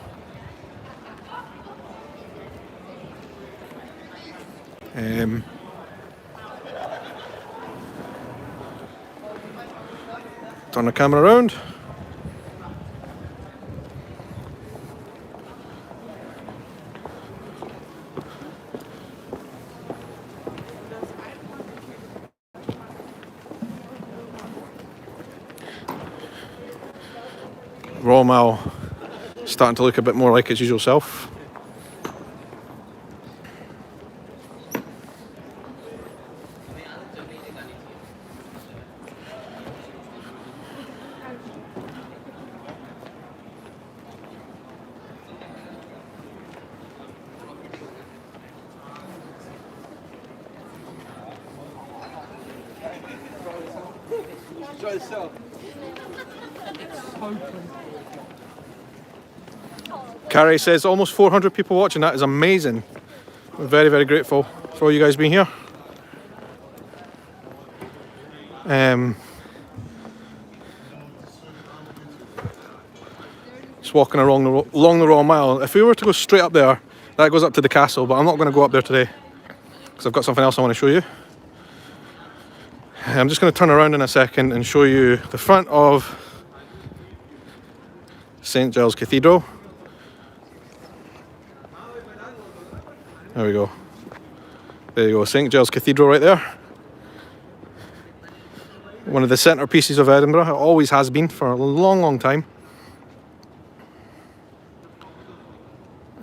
Turn the camera around. Royal Mile starting to look a bit more like its usual self. Carrie says almost 400 people watching. That is amazing. We're very, very grateful for all you guys being here. Just walking along the Royal Mile. If we were to go straight up there, that goes up to the castle, but I'm not going to go up there today because I've got something else I want to show you. I'm just going to turn around in a second and show you the front of St Giles Cathedral. There we go. There you go, St Giles Cathedral right there. One of the centerpieces of Edinburgh. It always has been for a long, long time.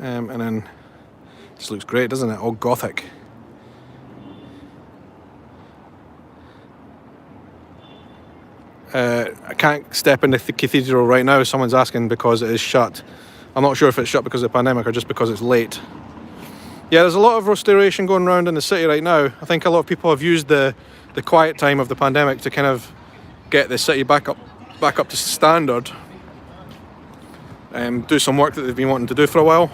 And then, this looks great, doesn't it? All Gothic. I can't step into the cathedral right now, someone's asking, because it is shut. I'm not sure if it's shut because of the pandemic or just because it's late. Yeah, there's a lot of restoration going around in the city right now. I think a lot of people have used the quiet time of the pandemic to kind of get the city back up to standard. Do some work that they've been wanting to do for a while.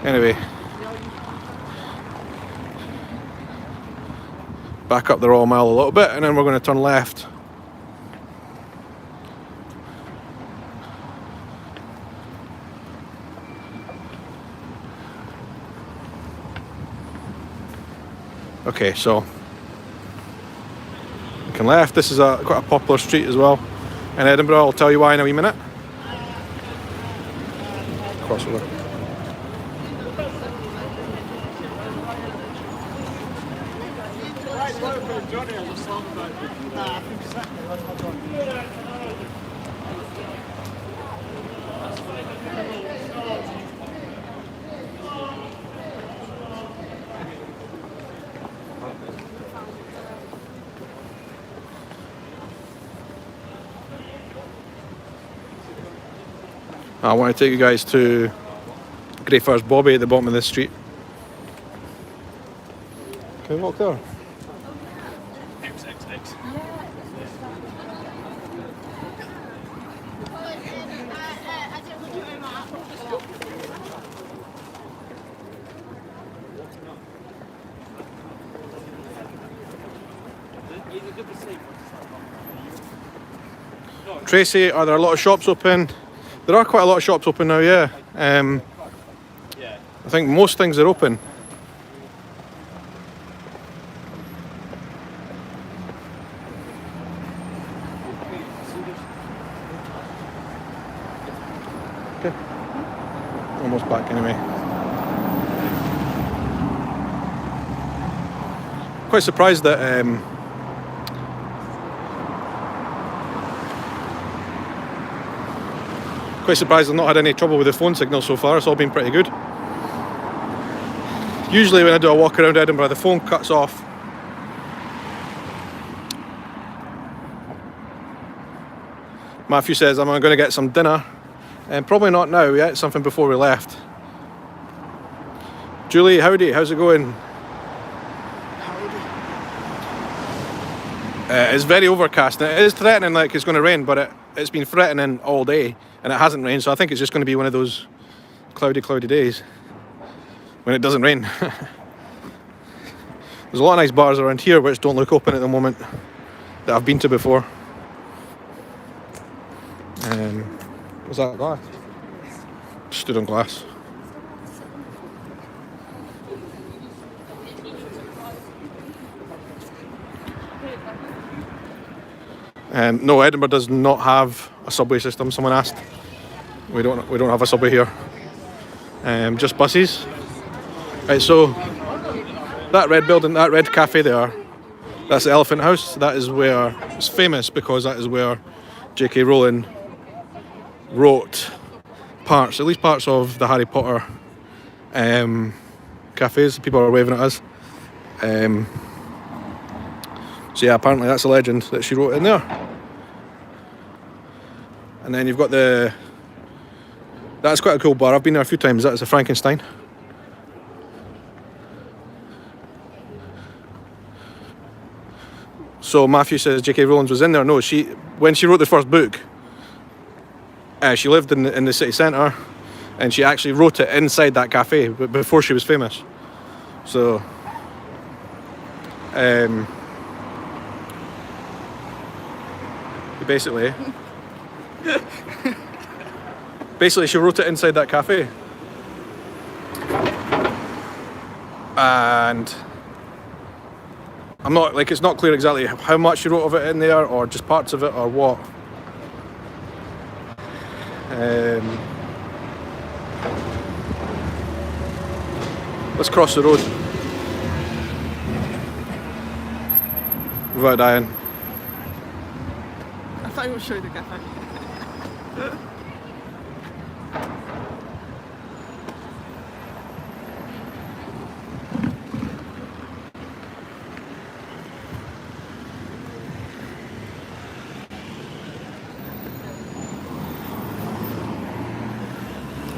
Anyway. Back up the Royal Mile a little bit and then we're going to turn left. Okay, so looking left, this is quite a popular street as well in Edinburgh. I'll tell you why in a wee minute. Cross over. I want to take you guys to Greyfriars Bobby at the bottom of this street. Can we walk there? Tracy, are there a lot of shops open? There are quite a lot of shops open now, yeah. I think most things are open. Okay. Almost back anyway. Quite surprised that Quite surprised I've not had any trouble with the phone signal so far. It's all been pretty good. Usually when I do a walk around Edinburgh, the phone cuts off. Matthew says I'm going to get some dinner. Probably not now yet, something before we left. Julie, howdy, how's it going? It's very overcast. It is threatening like it's going to rain, but it's been threatening all day and it hasn't rained, so I think it's just going to be one of those cloudy days when it doesn't rain. There's a lot of nice bars around here which don't look open at the moment that I've been to before. Was that glass? Stood on glass. No, Edinburgh does not have a subway system. Someone asked. We don't have a subway here. Just buses. Right, so that red building, that red cafe there, that's the Elephant House. That is where it's famous because that is where J.K. Rowling wrote at least parts of the Harry Potter cafes. People are waving at us. So yeah, apparently that's a legend that she wrote in there. And then you've got that's quite a cool bar. I've been there a few times. That's a Frankenstein. So Matthew says J.K. Rowling was in there. No, when she wrote the first book, she lived in the city centre, and she actually wrote it inside that cafe before she was famous. So, basically, she wrote it inside that cafe, and I'm not it's not clear exactly how much she wrote of it in there, or just parts of it, or what. Let's cross the road without dying. I thought you would show you the cafe.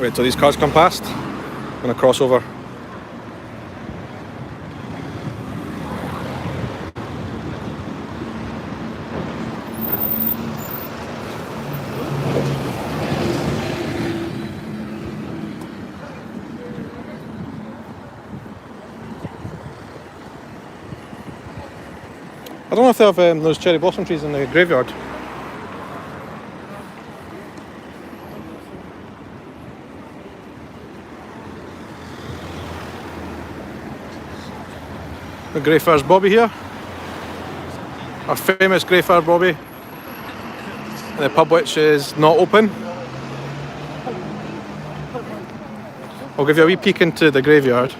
Wait till these cars come past. I'm gonna cross over. I don't know if they have those cherry blossom trees in the graveyard. The Greyfriars Bobby here. Our famous Greyfriars Bobby. The pub which is not open. I'll give you a wee peek into the graveyard.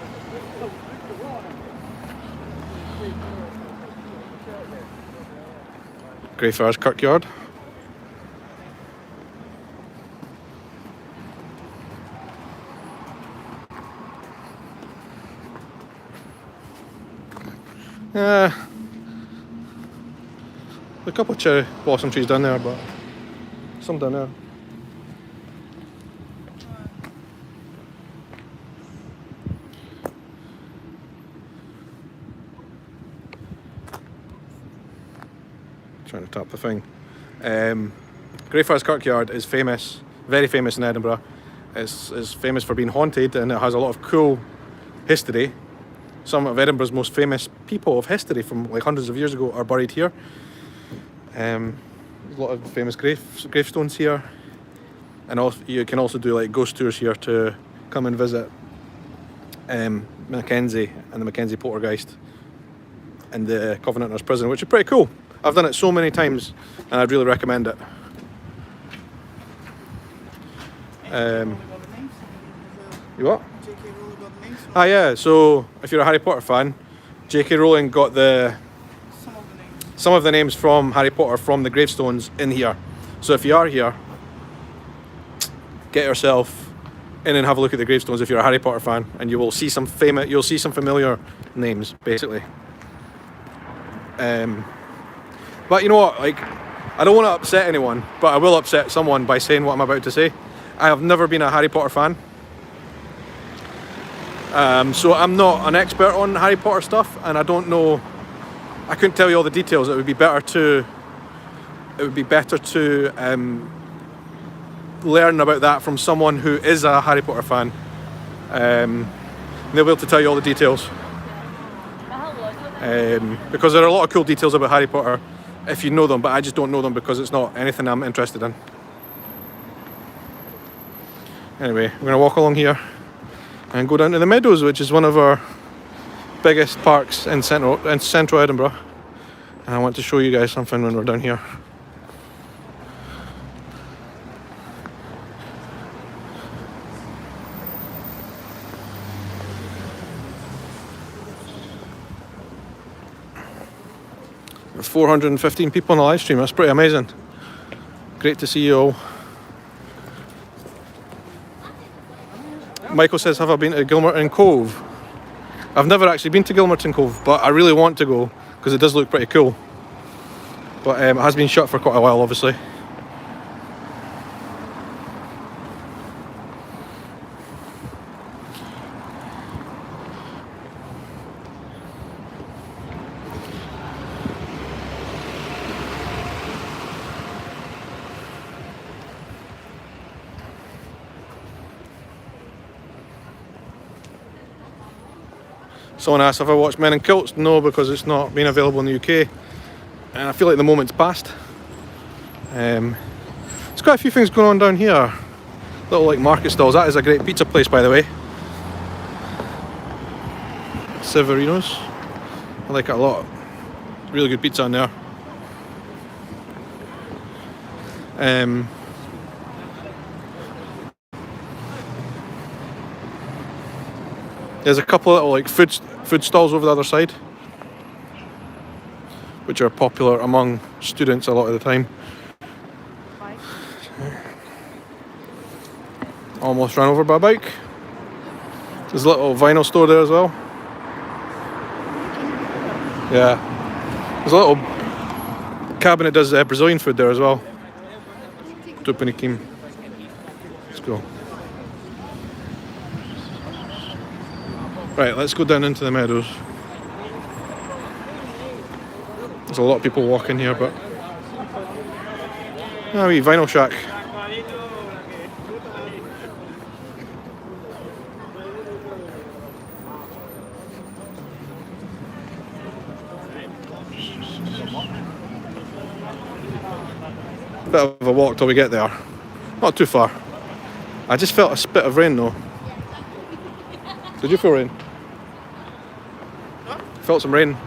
Greyfriars Kirkyard. A couple of cherry blossom trees down there, but some down there. Trying to tap the thing. Greyfriars Kirkyard is famous, very famous in Edinburgh. It's famous for being haunted, and it has a lot of cool history. Some of Edinburgh's most famous people of history from like hundreds of years ago are buried here. There's a lot of famous gravestones here, and also, you can also do like ghost tours here to come and visit Mackenzie and the Mackenzie Poltergeist and the Covenanters prison, which is pretty cool. I've done it so many times, and I'd really recommend it. You what? J.K. Rowling got the names. Ah yeah, so if you're a Harry Potter fan, J.K. Rowling got some of the names from Harry Potter from the gravestones in here. So if you are here, get yourself in and have a look at the gravestones if you're a Harry Potter fan, and you will see some familiar names, basically. But you know what, like, I don't want to upset anyone, but I will upset someone by saying what I'm about to say. I have never been a Harry Potter fan. So I'm not an expert on Harry Potter stuff, and I don't know, I couldn't tell you all the details. It would be better to learn about that from someone who is a Harry Potter fan. They'll be able to tell you all the details. Because there are a lot of cool details about Harry Potter if you know them, but I just don't know them because it's not anything I'm interested in. Anyway, we're going to walk along here and go down to the Meadows, which is one of our biggest parks in central Edinburgh. And I want to show you guys something when we're down here. There's 415 people on the live stream. That's pretty amazing. Great to see you all. Michael says, have I been to Gilmerton Cove? I've never actually been to Gilmerton Cove, but I really want to go because it does look pretty cool. But it has been shut for quite a while, obviously. Someone asked if I watched Men in Kilts. No, because it's not been available in the UK. And I feel like the moment's passed. There's quite a few things going on down here. Little like market stalls. That is a great pizza place, by the way. Severino's. I like it a lot. Really good pizza in there. There's a couple of little like food stalls over the other side, which are popular among students a lot of the time. Almost ran over by a bike. There's a little vinyl store there as well. Yeah. There's a little cabin that does Brazilian food there as well. Tupiniquim. Let's go. Right, let's go down into the Meadows. There's a lot of people walking here, but... Ah, wee vinyl shack. Bit of a walk till we get there. Not too far. I just felt a spit of rain though. Did you feel rain? Felt some rain.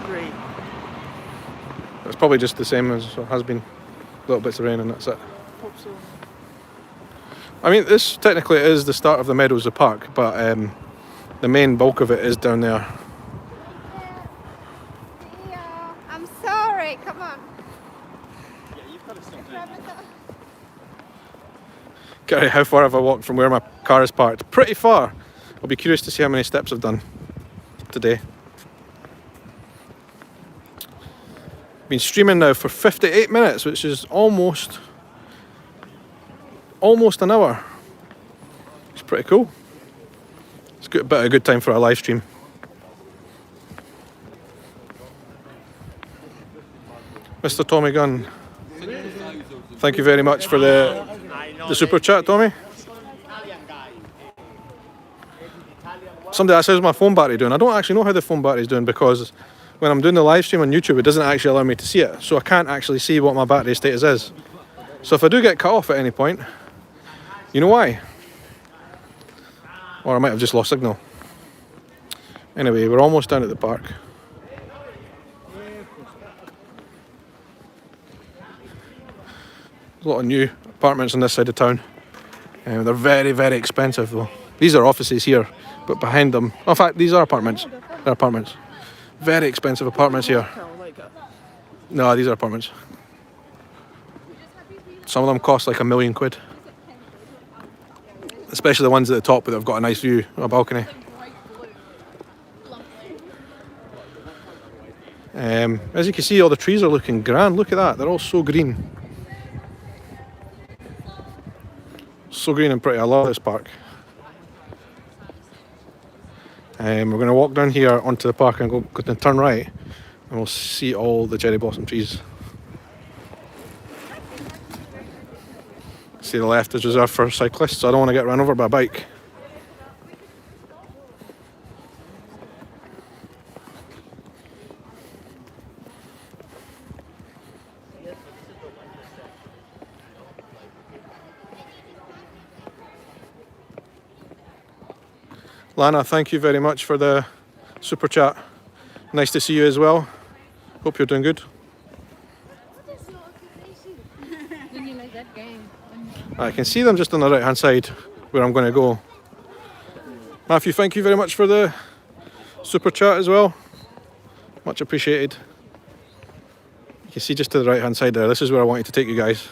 Great. It's probably just the same as it has been. Little bits of rain and that's it. Hope so. I mean, this technically is the start of the Meadows, the park, but the main bulk of it is down there. I'm sorry, come on. Gary, how far have I walked from where my car is parked? Pretty far. I'll be curious to see how many steps I've done today. Been streaming now for 58 minutes, which is almost an hour. It's pretty cool. It's a bit of a good time for a live stream. Mr. Tommy Gunn, thank you very much for the super chat, Tommy. Somebody asked, how's my phone battery doing? I don't actually know how the phone battery is doing because when I'm doing the live stream on YouTube, it doesn't actually allow me to see it. So I can't actually see what my battery status is. So if I do get cut off at any point, you know why? Or I might have just lost signal. Anyway, we're almost down at the park. There's a lot of new apartments on this side of town. They're very, very expensive though. These are offices here, but behind them... In fact, these are apartments. They're apartments. Very expensive apartments here. No, these are apartments. Some of them cost like £1 million. Especially the ones at the top that have got a nice view, a balcony. As you can see, all the trees are looking grand. Look at that, they're all so green. So green and pretty. I love this park. We're going to walk down here onto the park and go turn right, and we'll see all the cherry blossom trees. See, the left is reserved for cyclists, so I don't want to get run over by a bike. Lana, thank you very much for the super chat. Nice to see you as well. Hope you're doing good. I can see them just on the right hand side where I'm going to go. Matthew, thank you very much for the super chat as well. Much appreciated. You can see just to the right hand side there, this is where I wanted to take you guys.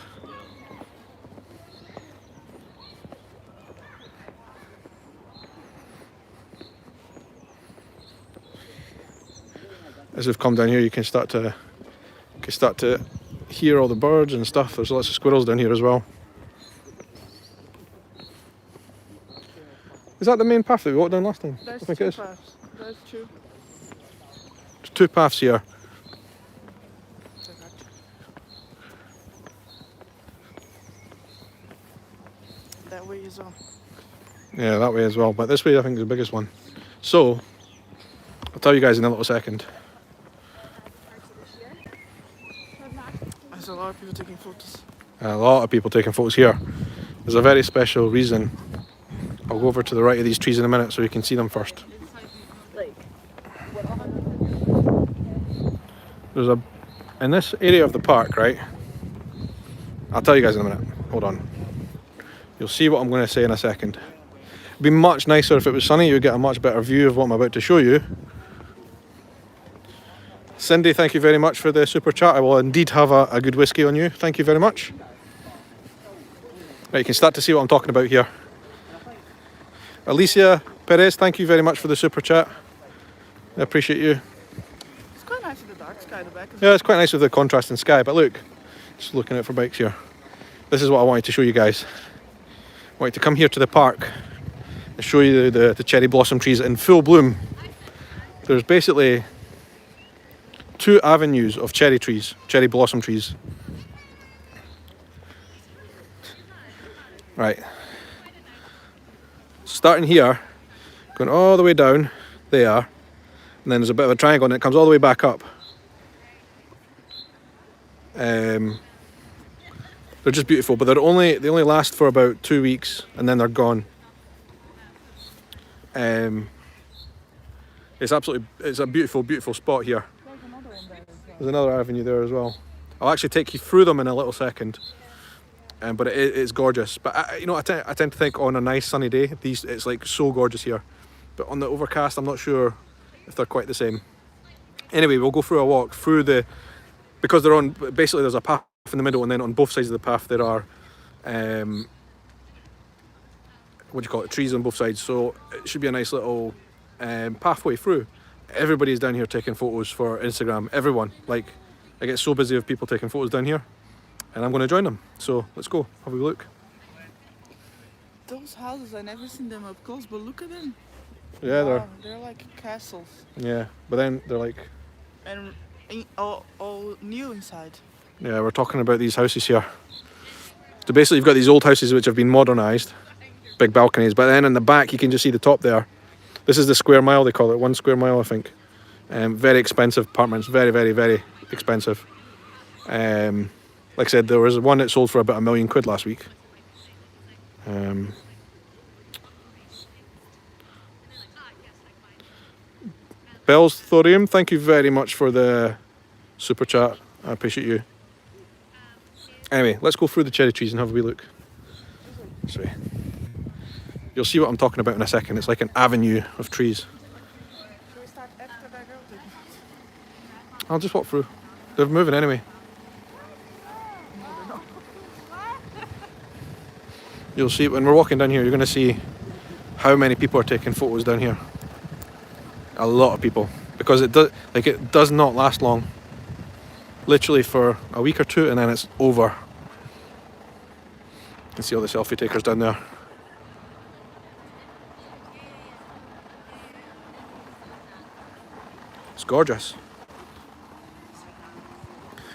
As we've come down here, you can start to hear all the birds and stuff. There's lots of squirrels down here as well. Is that the main path that we walked down last time? There's I think two it is. paths. There's two. There's two paths here. That way as well. Yeah, that way as well. But this way I think is the biggest one. So, I'll tell you guys in a little second. There's a lot of people taking photos. A lot of people taking photos here. There's a very special reason. I'll go over to the right of these trees in a minute so you can see them first. There's in this area of the park, right? I'll tell you guys in a minute. Hold on. You'll see what I'm going to say in a second. It'd be much nicer if it was sunny. You'd get a much better view of what I'm about to show you. Cindy, thank you very much for the super chat. I will indeed have a good whiskey on you. Thank you very much. Right, you can start to see what I'm talking about here. Alicia Perez, thank you very much for the super chat. I appreciate you. It's quite nice in the dark sky at the back. Yeah, it's quite nice with the contrast in sky, but look, just looking out for bikes here. This is what I wanted to show you guys. I wanted to come here to the park and show you the cherry blossom trees in full bloom. There's basically 2 avenues of cherry trees, cherry blossom trees. Right. Starting here, going all the way down there, and then there's a bit of a triangle and it comes all the way back up. They're just beautiful, but they only last for about 2 weeks and then they're gone. It's a beautiful, beautiful spot here. There's another avenue there as well. I'll actually take you through them in a little second. But it's gorgeous. But I tend to think on a nice sunny day, it's like so gorgeous here. But on the overcast, I'm not sure if they're quite the same. Anyway, we'll go through a walk through because they're on, basically there's a path in the middle and then on both sides of the path there are, trees on both sides. So it should be a nice little pathway through. Everybody's down here taking photos for Instagram, everyone. Like, I get so busy with people taking photos down here. And I'm going to join them. So let's go, have a look. Those houses, I've never seen them up close, but look at them. Yeah, Wow, they're like castles. Yeah, but then they're like... And all new inside. Yeah, we're talking about these houses here. So basically you've got these old houses which have been modernised. Big balconies, but then in the back you can just see the top there. This is the square mile, they call it, 1 square mile I think. Very expensive apartments, very, very, very expensive. Like I said, there was one that sold for about £1 million last week. Bells Thorium, thank you very much for the super chat. I appreciate you. Anyway, let's go through the cherry trees and have a wee look. This way. You'll see what I'm talking about in a second. It's like an avenue of trees. Should we start after that girl taking photos? I'll just walk through. They're moving anyway. You'll see when we're walking down here, you're going to see how many people are taking photos down here. A lot of people, because it does not last long. Literally for a week or two, and then it's over. You can see all the selfie takers down there. It's gorgeous.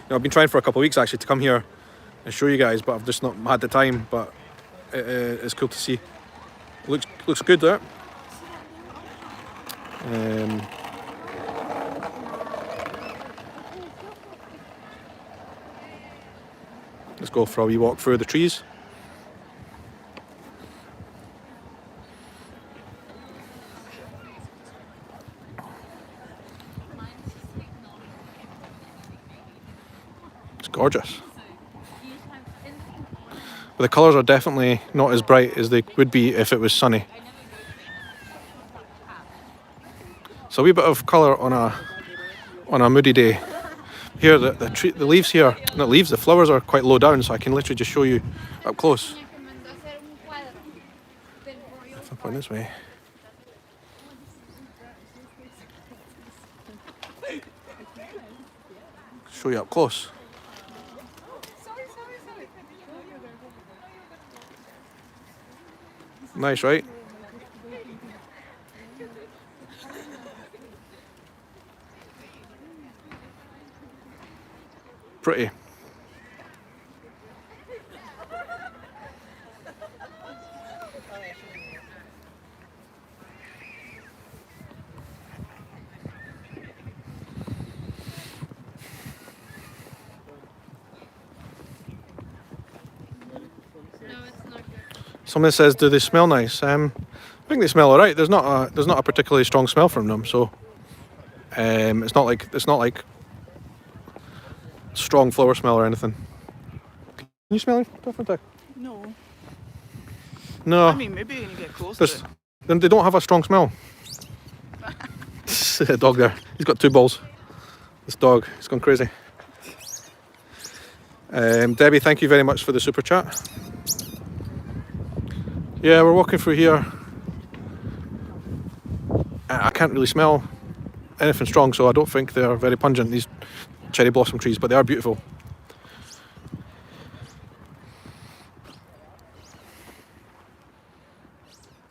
I've been trying for a couple of weeks actually to come here and show you guys, but I've just not had the time. But it's cool to see. Looks good there. Let's go for a wee walk through the trees. It's gorgeous. But the colours are definitely not as bright as they would be if it was sunny. So a wee bit of colour on a moody day. Here, the leaves here, not leaves, the flowers are quite low down, so I can literally just show you up close. If I point this way. Show you up close. Nice, right? Pretty. Someone says, "Do they smell nice?" I think they smell alright. There's not a particularly strong smell from them, so it's not like strong flower smell or anything. Can you smell it? No. No. I mean, maybe when you get close to it. Then they don't have a strong smell. A dog there. He's got 2 balls. This dog, he's gone crazy. Debbie, thank you very much for the super chat. Yeah, we're walking through here. I can't really smell anything strong, so I don't think they're very pungent, these cherry blossom trees, but they are beautiful.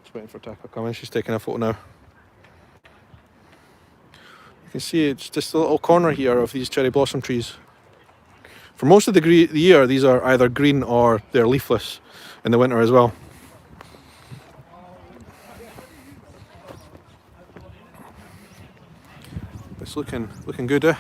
Just waiting for Taka to come in. She's taking a photo now. You can see it's just a little corner here of these cherry blossom trees. For most of the year, these are either green or they're leafless in the winter as well. It's looking good, eh?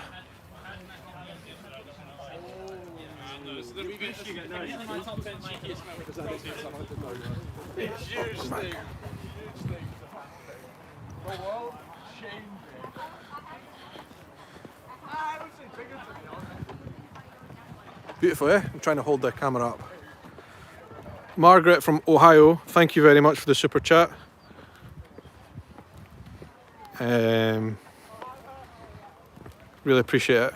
Beautiful, eh? I'm trying to hold the camera up. Margaret from Ohio, thank you very much for the super chat. Really appreciate it.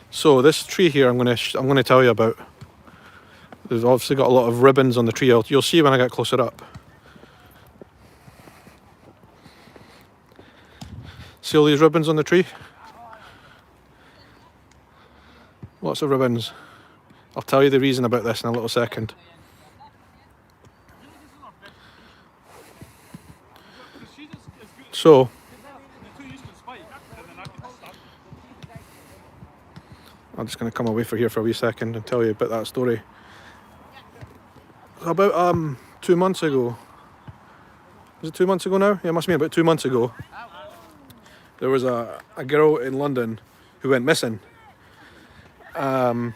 So this tree here, I'm gonna tell you about. There's obviously got a lot of ribbons on the tree. You'll see when I get closer up. See all these ribbons on the tree? Lots of ribbons. I'll tell you the reason about this in a little second. So, I'm just going to come away from here for a wee second and tell you about that story. About 2 months ago, was it 2 months ago now? Yeah, it must be about 2 months ago. There was a girl in London who went missing. And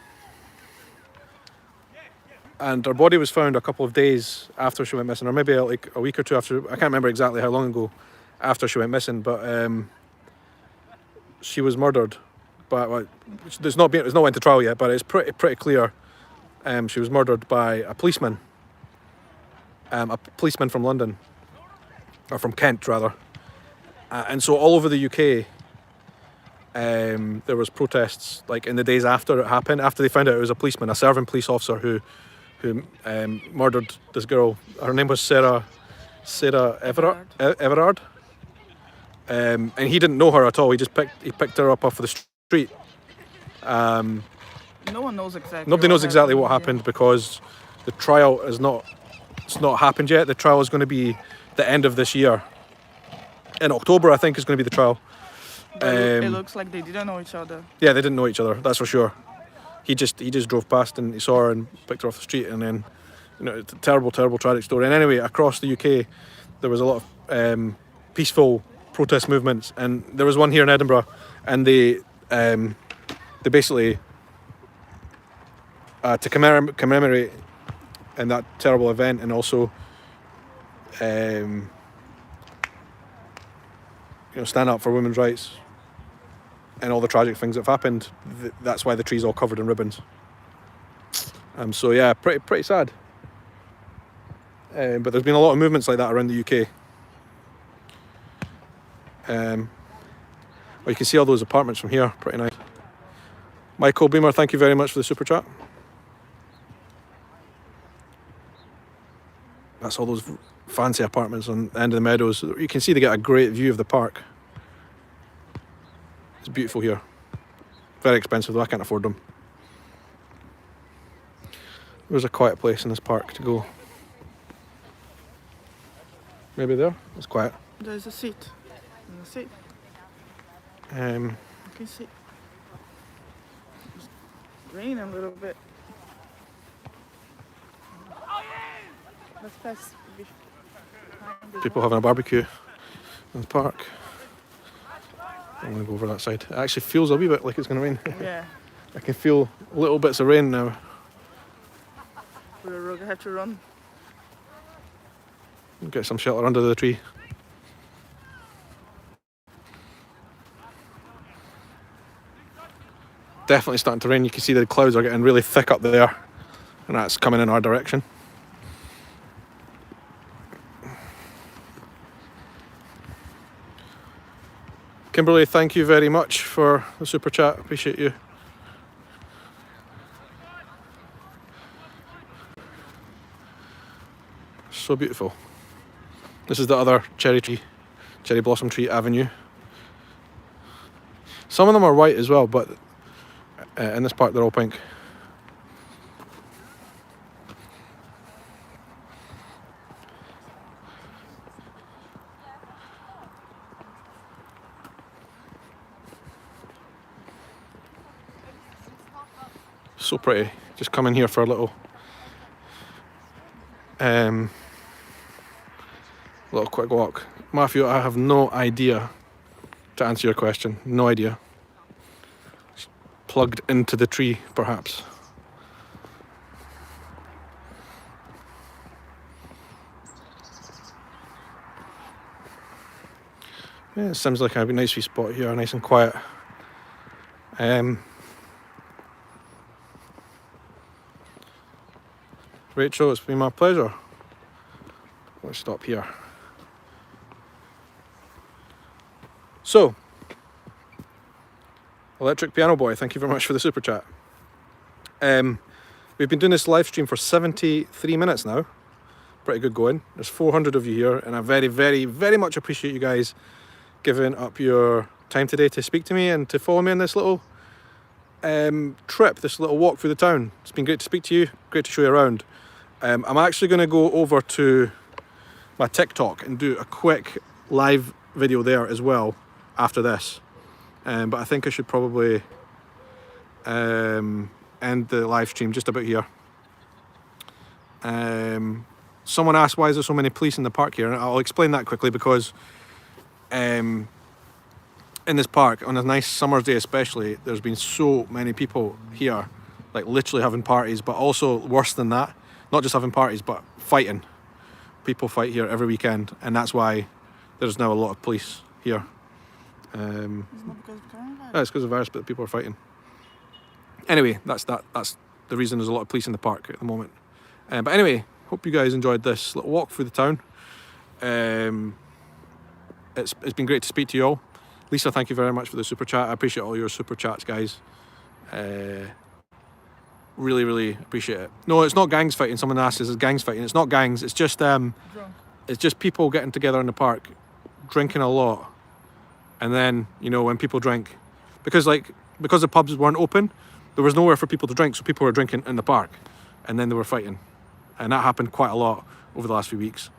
her body was found a couple of days after she went missing, or maybe like a week or two after. I can't remember exactly how long ago after she went missing, but she was murdered. But it's not went to trial yet, but it's pretty clear. She was murdered by a policeman from London, or from Kent rather. And so all over the UK, there was protests like in the days after it happened, after they found out it was a policeman, a serving police officer who murdered this girl. Her name was Sarah Everard. And he didn't know her at all. He picked her up off the street. No one knows exactly. Nobody knows exactly what happened because the trial it's not happened yet. The trial is going to be the end of this year. In October, I think, is going to be the trial. It looks like they didn't know each other. Yeah, they didn't know each other. That's for sure. He just drove past and he saw her and picked her off the street, and then, it's a terrible, terrible, tragic story. And anyway, across the UK, there was a lot of peaceful protest movements, and there was one here in Edinburgh, and they basically to commemorate in that terrible event, and also stand up for women's rights and all the tragic things that have happened. That's why the tree's all covered in ribbons. So yeah, pretty sad. But there's been a lot of movements like that around the UK. Well, you can see all those apartments from here, pretty nice. Michael Beamer, thank you very much for the super chat. That's all those fancy apartments on the end of the Meadows. You can see they get a great view of the park. It's beautiful here. Very expensive though, I can't afford them. There's a quiet place in this park to go. Maybe there? It's quiet. There's a seat. There's a seat. Um, You can see. It's raining a little bit. Let's pass. People having a barbecue in the park. I'm going to go over that side. It actually feels a wee bit like it's going to rain. Yeah. I can feel little bits of rain now. We'll have to run. Get some shelter under the tree. Definitely starting to rain. You can see the clouds are getting really thick up there, and that's coming in our direction. Kimberly, thank you very much for the super chat. Appreciate you. So beautiful. This is the other cherry blossom tree avenue. Some of them are white as well, but in this park they're all pink. So pretty. Just come in here for a little quick walk. Matthew, I have no idea to answer your question. No idea. Just plugged into the tree, perhaps. Yeah, it seems like a nice wee spot here, nice and quiet. Rachel, it's been my pleasure. Let's stop here. So, Electric Piano Boy, thank you very much for the super chat. We've been doing this live stream for 73 minutes now. Pretty good going. There's 400 of you here, and I very, very, very much appreciate you guys giving up your time today to speak to me and to follow me on this little trip, this little walk through the town. It's been great to speak to you, great to show you around. I'm actually going to go over to my TikTok and do a quick live video there as well after this. But I think I should probably end the live stream just about here. Someone asked why is there so many police in the park here, and I'll explain that quickly because in this park, on a nice summer's day especially, there's been so many people here, like literally having parties, but also worse than that, not just having parties, but fighting. People fight here every weekend, and that's why there's now a lot of police here. It's not because of coronavirus. It's because of virus, but people are fighting. Anyway, that's the reason there's a lot of police in the park at the moment. But anyway, hope you guys enjoyed this little walk through the town. It's been great to speak to you all. Lisa, thank you very much for the super chat. I appreciate all your super chats, guys. Really, really appreciate it. No, it's not gangs fighting. Someone asked, is it gangs fighting? It's not gangs. It's just people getting together in the park, drinking a lot, and then when people drink, because the pubs weren't open, there was nowhere for people to drink, so people were drinking in the park, and then they were fighting, and that happened quite a lot over the last few weeks.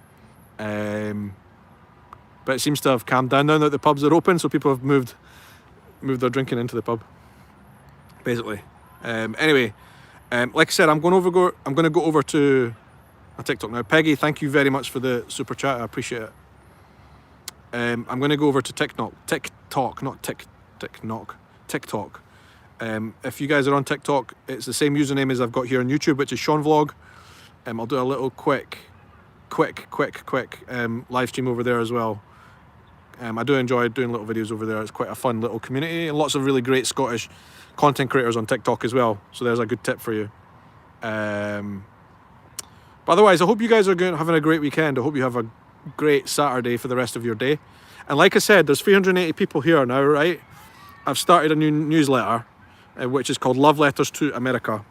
But it seems to have calmed down now that the pubs are open, so people have moved their drinking into the pub, basically. Anyway, like I said, I'm going to go over to my TikTok now. Peggy, thank you very much for the super chat. I appreciate it. I'm going to go over to TikTok. If you guys are on TikTok, it's the same username as I've got here on YouTube, which is Sean Vlog. I'll do a little quick live stream over there as well. I do enjoy doing little videos over there. It's quite a fun little community, and lots of really great Scottish content creators on TikTok as well. So there's a good tip for you. But otherwise, I hope you guys are having a great weekend. I hope you have a great Saturday for the rest of your day. And like I said, there's 380 people here now, right? I've started a new newsletter, which is called Love Letters to America.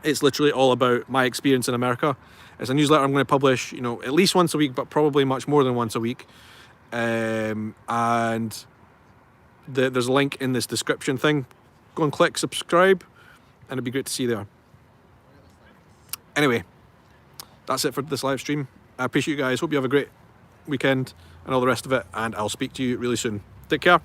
It's literally all about my experience in America. It's a newsletter I'm going to publish, you know, at least once a week, but probably much more than once a week. And there's a link in this description thing. Go and click subscribe, and it'd be great to see you there. Anyway, that's it for this live stream. I appreciate you guys. Hope you have a great weekend and all the rest of it, and I'll speak to you really soon. Take care.